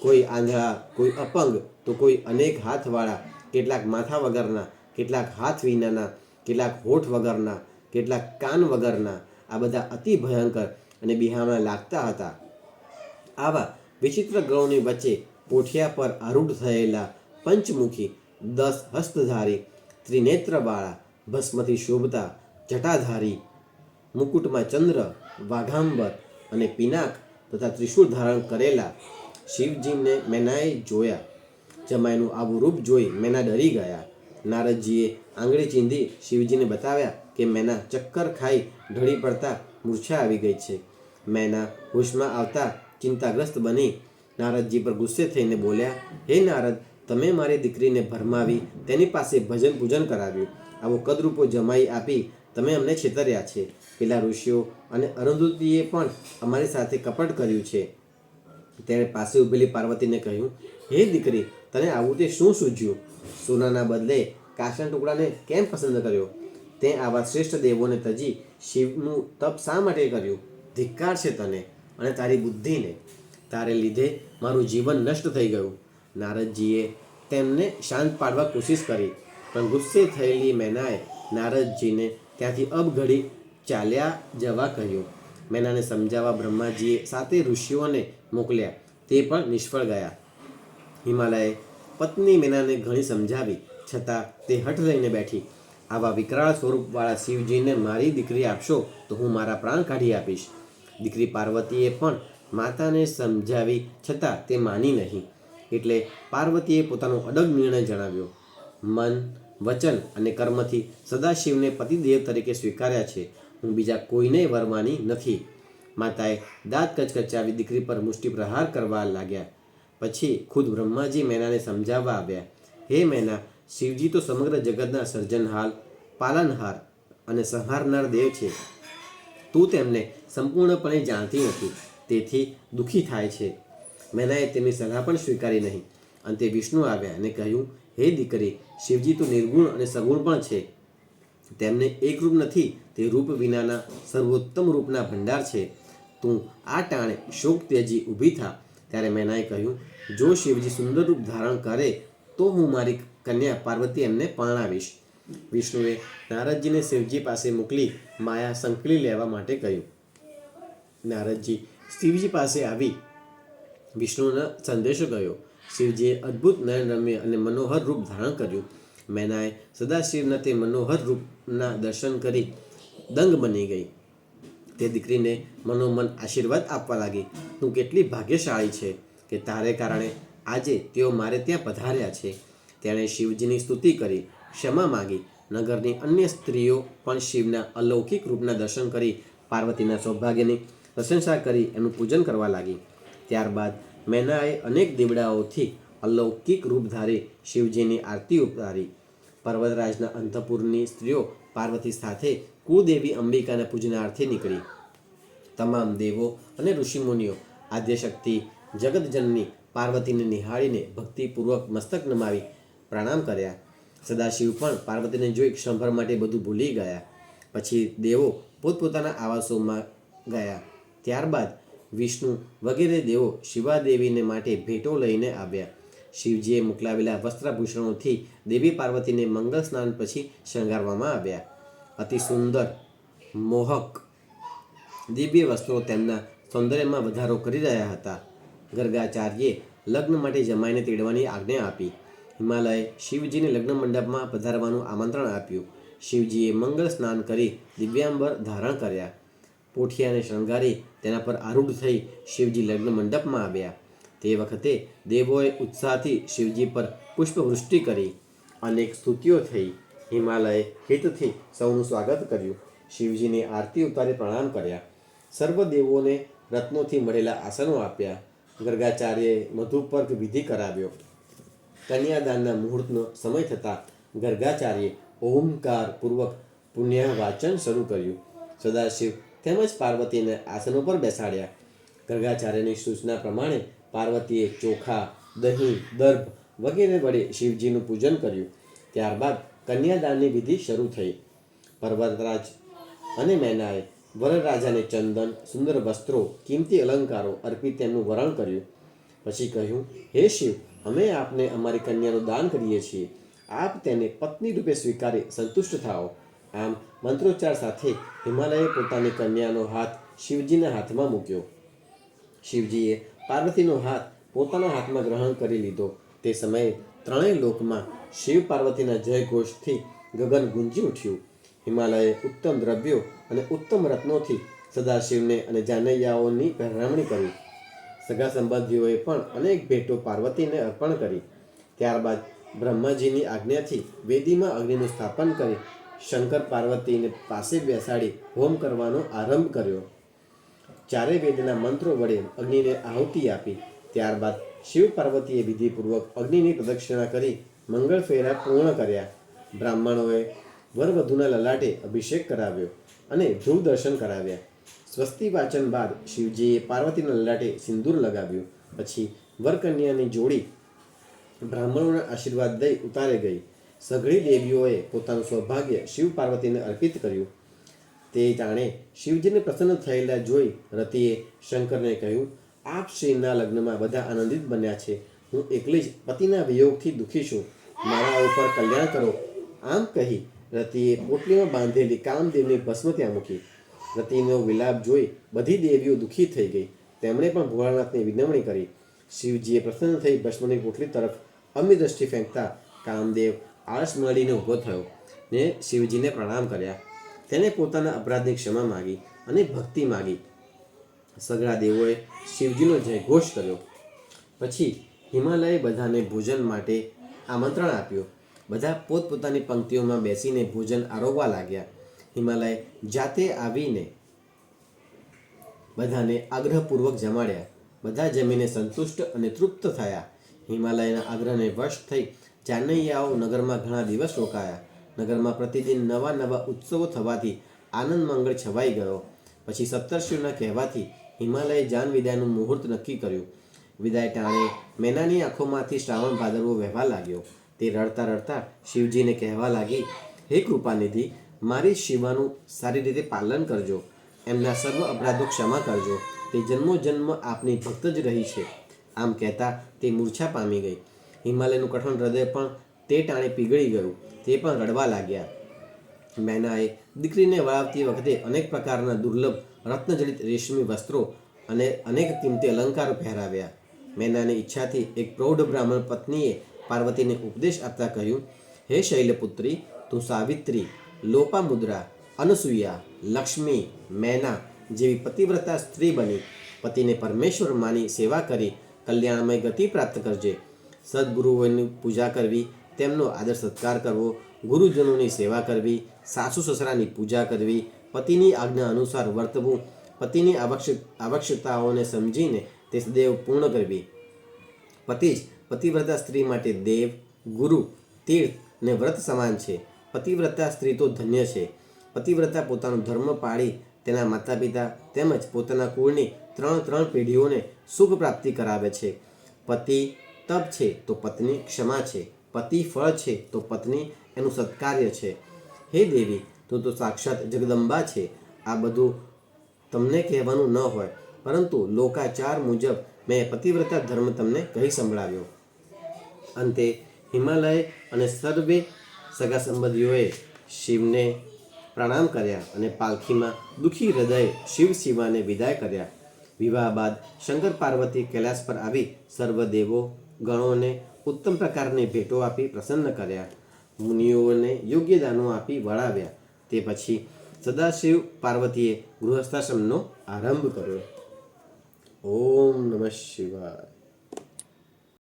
કોઈ આંધળા, કોઈ અપંગ, તો કોઈ અનેક હાથવાળા, કેટલાક માથા વગરના, કેટલાક હાથ વિનાના, કેટલાક હોઠ વગરના, કેટલાક કાન વગરના, આ બધા અતિ ભયંકર અને બિહામણા લાગતા હતા. આવા વિચિત્ર ગણોની વચ્ચે પોઠિયા પર આરૂઢ થયેલા પંચમુખી, 10 હસ્તધારી, ત્રિનેત્રવાળા, ભસ્મથી શોભતા, જટાધારી, મુકુટમાં ચંદ્ર, વાઘાંબર અને પિનાક તથા ત્રિશૂળ ધારણ કરેલા શિવજીને મેનાએ જોયા. જમાઈનું આવું રૂપ જોઈ મેના ડરી ગયા. નારદજીએ આંગળી ચીંધી શિવજીને બતાવ્યા કે મેના ચક્કર ખાઈ ઢળી પડતા મૂર્છા આવી ગઈ છે. મેના હોશમાં આવતા ચિંતાગ્રસ્ત બની નારદજી પર ગુસ્સે થઈને બોલ્યા, હે નારદ, તમે મારી દીકરીને ભરમાવી તેની પાસે ભજન પૂજન કરાવ્યું. આવો કદરૂપો જમાઈ આપી તમે અમને છેતર્યા છે. પેલા ઋષિઓ અને અરુંધતીએ પણ અમારી સાથે કપટ કર્યું છે. તેણે પાસે ઊભેલી પાર્વતીને કહ્યું, હે દીકરી, તને આવું તે શું સૂઝ્યું? સોનાના બદલે કાચના ટુકડાને કેમ પસંદ કર્યો? તે આવા શ્રેષ્ઠ દેવોને તજી શિવનું તપ શા માટે કર્યું? ધિક્કાર છે તને અને તારી બુદ્ધિને. તારે લીધે મારું જીવન નષ્ટ થઈ ગયું. નારદજીએ તેમને શાંત પાડવા કોશિશ કરી, પણ ગુસ્સે થયેલી મેનાએ નારદજીને ત્યાંથી અબઘડી ચાલ્યા જવા કહ્યું. મેનાને સમજાવવા બ્રહ્માજીએ 7 ઋષિઓને મોકલ્યા, તે પણ નિષ્ફળ ગયા. હિમાલયે પત્ની મેનાને ઘણી સમજાવી, છતાં તે હઠ લઈને બેઠી. આવા વિકરાળ સ્વરૂપવાળા શિવજીને મારી દીકરી આપશો તો હું મારા પ્રાણ કાઢી આપીશ. દીકરી પાર્વતીએ પણ માતાને સમજાવી, છતાં તે માની નહીં. એટલે પાર્વતીએ પોતાનો અડગ નિર્ણય જણાવ્યો. મન, વચન અને કર્મથી સદાશિવને પતિદેવ તરીકે સ્વીકાર્યા છે. હું બીજા કોઈને વરવાની નથી. માતાએ દાંત કચકચાવી દીકરી પર મુષ્ટિ પ્રહાર કરવા લાગ્યા. પછી ખુદ બ્રહ્માજી મેનાને સમજાવવા આવ્યા. હે મેના, શિવજી તો સમગ્ર જગતના સર્જનહાર, પાલનહાર અને સંહારનાર દેવ છે. તું તેમને સંપૂર્ણપણે જાણતી નથી, તેથી દુઃખી થાય છે. મેનાએ તેમની સલાહ પણ સ્વીકારી નહીં. અંતે વિષ્ણુ આવ્યા અને કહ્યું, હે દીકરી, શિવજી તો નિર્ગુણ અને સગુણ પણ છે. તેમને એક રૂપ નથી, તે રૂપ વિનાના સર્વોત્તમ રૂપના ભંડાર છે. તું આ ટાણે શોક ત્યજી ઊભી થા. ત્યારે મેનાએ કહ્યું, જો શિવજી સુંદર રૂપ ધારણ કરે તો હું મારી કન્યા પાર્વતી એમને પરણાવીશ. વિષ્ણુએ નારદજીને શિવજી પાસે મોકલી માયા સંકળી લેવા માટે કહ્યું. નારદજી શિવજી પાસે આવી વિષ્ણુનો સંદેશો ગયો. શિવજીએ અદ્ભુત નયનરમ્ય અને મનોહર રૂપ ધારણ કર્યું. મેનાએ સદાશિવના તે મનોહર રૂપના દર્શન કરી દંગ બની ગઈ. તે દીકરીને મનોમન આશીર્વાદ આપવા લાગી. તું કેટલી ભાગ્યશાળી છે કે તારે કારણે આજે તેઓ મારે ત્યાં પધાર્યા છે. તેણે શિવજીની સ્તુતિ કરી, ક્ષમા માગી. નગરની અન્ય સ્ત્રીઓ પણ શિવના અલૌકિક રૂપના દર્શન કરી પાર્વતીના સૌભાગ્યની પ્રશંસા કરી એનું પૂજન કરવા લાગી. ત્યારબાદ મેનાએ અનેક દીવડાઓથી અલૌકિક રૂપ ધારી શિવજીની આરતી ઉતારી. પર્વતરાજના અંતઃપુરની સ્ત્રીઓ પાર્વતી સાથે કુળદેવી અંબિકાના પૂજનાર્થે નીકળી. તમામ દેવો અને ઋષિમુનિઓ આદ્યશક્તિ જગતજનની પાર્વતીને નિહાળીને ભક્તિપૂર્વક મસ્તક નમાવી પ્રણામ કર્યા. સદાશિવ પણ પાર્વતીને જોઈ ક્ષણભર માટે બધું ભૂલી ગયા. પછી દેવો પોતપોતાના આવાસોમાં ગયા. ત્યારબાદ વિષ્ણુ વગેરે દેવો શિવાદેવીને માટે ભેટો લઈને આવ્યા. શિવજીએ મોકલાવેલા વસ્ત્રાભૂષણોથી દેવી પાર્વતીને મંગળ સ્નાન પછી શણગારવામાં આવ્યા. અતિ સુંદર, મોહક, દિવ્ય વસ્ત્રો તેમના સૌંદર્યમાં વધારો કરી રહ્યા હતા. ગર્ગાચાર્યે લગ્ન માટે જમાઈને તેડવાની આજ્ઞા આપી. હિમાલયે શિવજીને લગ્ન મંડપમાં પધારવાનું આમંત્રણ આપ્યું. શિવજીએ મંગળ સ્નાન કરી દિવ્યાંબર ધારણ કર્યા. પોઠિયાને શણગારી તેના પર આરૂઢ થઈ શિવજી લગ્ન મંડપમાં આવ્યા. તે વખતે દેવોએ ઉત્સાહથી શિવજી પર પુષ્પવૃષ્ટિ કરી. અનેક સ્તુતિઓ થઈ. હિમાલયે હિતથી સૌનું સ્વાગત કર્યું. શિવજીની આરતી ઉતારી પ્રણામ કર્યા. સર્વ દેવોને રત્નોથી મળેલા આસનો આપ્યા. ગર્ગાચાર્યએ મધુપર્ક વિધિ કરાવ્યો. કન્યાદાનના મુહૂર્તનો સમય થતાં ગર્ગાચાર્યે ઓમકાર પૂર્વક પુણ્યવાચન શરૂ કર્યું. સદાશિવ તેમજ પાર્વતીને આસનો પર બેસાડ્યા. ગર્ગાચાર્યની સૂચના પ્રમાણે પાર્વતીએ ચોખા, દહીં, દર્ભ વગેરે વડે શિવજીનું પૂજન કર્યું. ત્યારબાદ કન્યાદાનની વિધિ શરૂ થઈ. પર્વતરાજ અને મેનાએ વરરાજાને ચંદન, સુંદર વસ્ત્રો, કિંમતી અલંકારો અર્પિત તેમનું વરણ કર્યું. પછી કહ્યું, હે શિવ, અમે આપને અમારી કન્યાનું દાન કરીએ છીએ. આપ તેને પત્ની રૂપે સ્વીકારી સંતુષ્ટ થાઓ. આમ મંત્રોચ્ચાર સાથે હિમાલયે પોતાની કન્યાનો હાથ શિવજીના હાથમાં મૂક્યો. શિવજીએ પાર્વતીનો હાથ પોતાના હાથમાં ગ્રહણ કરી લીધો. તે સમયે ત્રણેય લોકમાં શિવ પાર્વતીના જયઘોષથી ગગન ગુંજી ઉઠ્યું. હિમાલયે ઉત્તમ દ્રવ્યો અને ઉત્તમ રત્નોથી સદાશિવને અને જાનૈયાઓની પહેરામણી કરી. સગા સંબંધીઓએ પણ અનેક ભેટો પાર્વતીને અર્પણ કરી. ત્યારબાદ બ્રહ્માજીની આજ્ઞાથી વેદીમાં અગ્નિનું સ્થાપન કરી શંકર પાર્વતીને પાસે બેસાડી હોમ કરવાનો આરંભ કર્યો. ચારે વેદના મંત્રો વડે અગ્નિને આહુતિ આપી. ત્યારબાદ શિવ પાર્વતીએ વિધિપૂર્વક અગ્નિની પ્રદક્ષિણા કરી મંગળ ફેરા પૂર્ણ કર્યા. બ્રાહ્મણોએ વરવધુના લલાટે અભિષેક કરાવ્યો અને ધ્રુવ દર્શન કરાવ્યા. સ્વસ્તિ વાચન બાદ શિવજીએ પાર્વતીના લલાટે સિંદૂર લગાવ્યું. પછી વરકન્યાની જોડી બ્રાહ્મણોના આશીર્વાદ દઈ ઉતારે ગઈ. સઘળી દેવીઓએ પોતાનું સૌભાગ્ય શિવ પાર્વતીને અર્પિત કર્યું. તે જાણે શિવજીને પ્રસન્ન થયેલા જોઈ રતિએ શંકરને કહ્યું, આપ શ્રીના લગ્નમાં બધા આનંદિત બન્યા છે. હું એકલી જ પતિના વિયોગથી દુઃખી છું. મારા ઉપર કલ્યાણ કરો. આમ કહી રતિએ પોટલીમાં બાંધેલી કામદેવની ભસ્મ ત્યાં મૂકી. રતિનો વિલાપ જોઈ બધી દેવીઓ દુઃખી થઈ ગઈ. તેમણે પણ ભોળાનાથની વિનવણી કરી. શિવજીએ પ્રસન્ન થઈ ભસ્મની પોટલી તરફ અમી દ્રષ્ટિ ફેંકતા કામદેવ આળસ મળીને ઊભો થયો ને શિવજીને પ્રણામ કર્યા. તેને પોતાના અપરાધની ક્ષમા માગી અને ભક્તિ માગી. સઘળા દેવોએ શિવજીનો જયઘોષ કર્યો. પછી હિમાલયે બધાને ભોજન માટે આમંત્રણ આપ્યું. બધા પોતપોતાની પંક્તિઓમાં બેસીને ભોજન આરોગવા લાગ્યા. હિમાલય જાતે આવીને બધાને આગ્રહપૂર્વક જમાડ્યા. બધા જમીને સંતુષ્ટ અને તૃપ્ત થયા. હિમાલયના આગ્રહને વશ થઈ જાનૈયાઓ નગરમાં ઘણા દિવસ રોકાયા. નગરમાં પ્રતિદિન નવા નવા ઉત્સવો થવાથી આનંદ મંગળ છવાઈ ગયો. પછી સપ્તર્ષિઓના કહેવાથી હિમાલયે જાન વિદાયનું મુહૂર્ત નક્કી કર્યું. વિદાય ટાણે મેનાની આંખોમાંથી શ્રાવણ ભાદરવો વહેવા લાગ્યો. તે રડતા રડતા શિવજીને કહેવા લાગી, હે કૃપાનિધિ, મારી શિવાનું સારી રીતે પાલન કરજો. એમના સર્વ અપરાધો ક્ષમા કરજો. તે જન્મો જન્મ આપની ભક્ત જ રહી છે. આમ કહેતા તે મૂર્છા પામી ગઈ. હિમાલયનું કઠણ હૃદય પણ તે ટાણે પીગળી ગયું. તે પણ રડવા લાગ્યા. મેનાએ દીકરીને વળાવતી વખતે અનેક પ્રકારના દુર્લભ રત્નજડિત રેશમી વસ્ત્રો અને અનેક કિંમતી અલંકારો પહેરાવ્યા. મેનાની ઈચ્છાથી એક પ્રૌઢ બ્રાહ્મણ પત્નીએ પાર્વતીને ઉપદેશ આપતા કહ્યું, હે શૈલપુત્રી, તું સાવિત્રી, લોપામુદ્રા, અનસૂયા, લક્ષ્મી, મેના જેવી પતિવ્રતા સ્ત્રી બની પતિને પરમેશ્વર માની સેવા કરી કલ્યાણમય ગતિ પ્રાપ્ત કરજે. સદગુરુઓની પૂજા કરવી, તેમનો આદર સત્કાર કરવો, ગુરુજનોની સેવા કરવી, સાસુ સસરાની પૂજા કરવી, પતિની આજ્ઞા અનુસાર વર્તવું, પતિની આવશ્યકતાઓને સમજીને તે સદૈવ પૂર્ણ કરવી. પતિ જ પતિવ્રતા સ્ત્રી માટે દેવ, ગુરુ, તીર્થ ને વ્રત સમાન છે. પતિવ્રતા સ્ત્રી તો ધન્ય છે. પતિવ્રતા પોતાનો ધર્મ પાળી તેના માતા પિતા તેમજ પોતાના કુળની ત્રણ પેઢીઓને સુખ પ્રાપ્તિ કરાવે છે. પતિ તપ છે તો પત્ની ક્ષમા છે. પતિ ફળ છે તો પત્ની એનું સત્કાર્ય છે. હે દેવી, તું તો સાક્ષાત જગદંબા છે. આ બધું તમને કહેવાનું ન હોય, પરંતુ લોકાચાર મુજબ મેં પતિવ્રતા ધર્મ તમને કહી સંભળાવ્યો. અંતે હિમાલય અને સર્વે સગા સંબંધીઓએ શિવને પ્રણામ કર્યા અને પાલખીમાં દુઃખી હૃદયે શિવ શિવાને વિદાય કર્યા. વિવાહ બાદ શંકર પાર્વતી કૈલાસ પર આવી સર્વ દેવો ગણોને ઉત્તમ પ્રકારની ભેટો આપી પ્રસન્ન કર્યા. મુનિઓને યોગ્ય દાનો આપી વળાવ્યા. તે પછી સદાશિવ પાર્વતીએ ગૃહસ્થાશ્રમનો આરંભ કર્યો. ઓમ નમઃ શિવાય.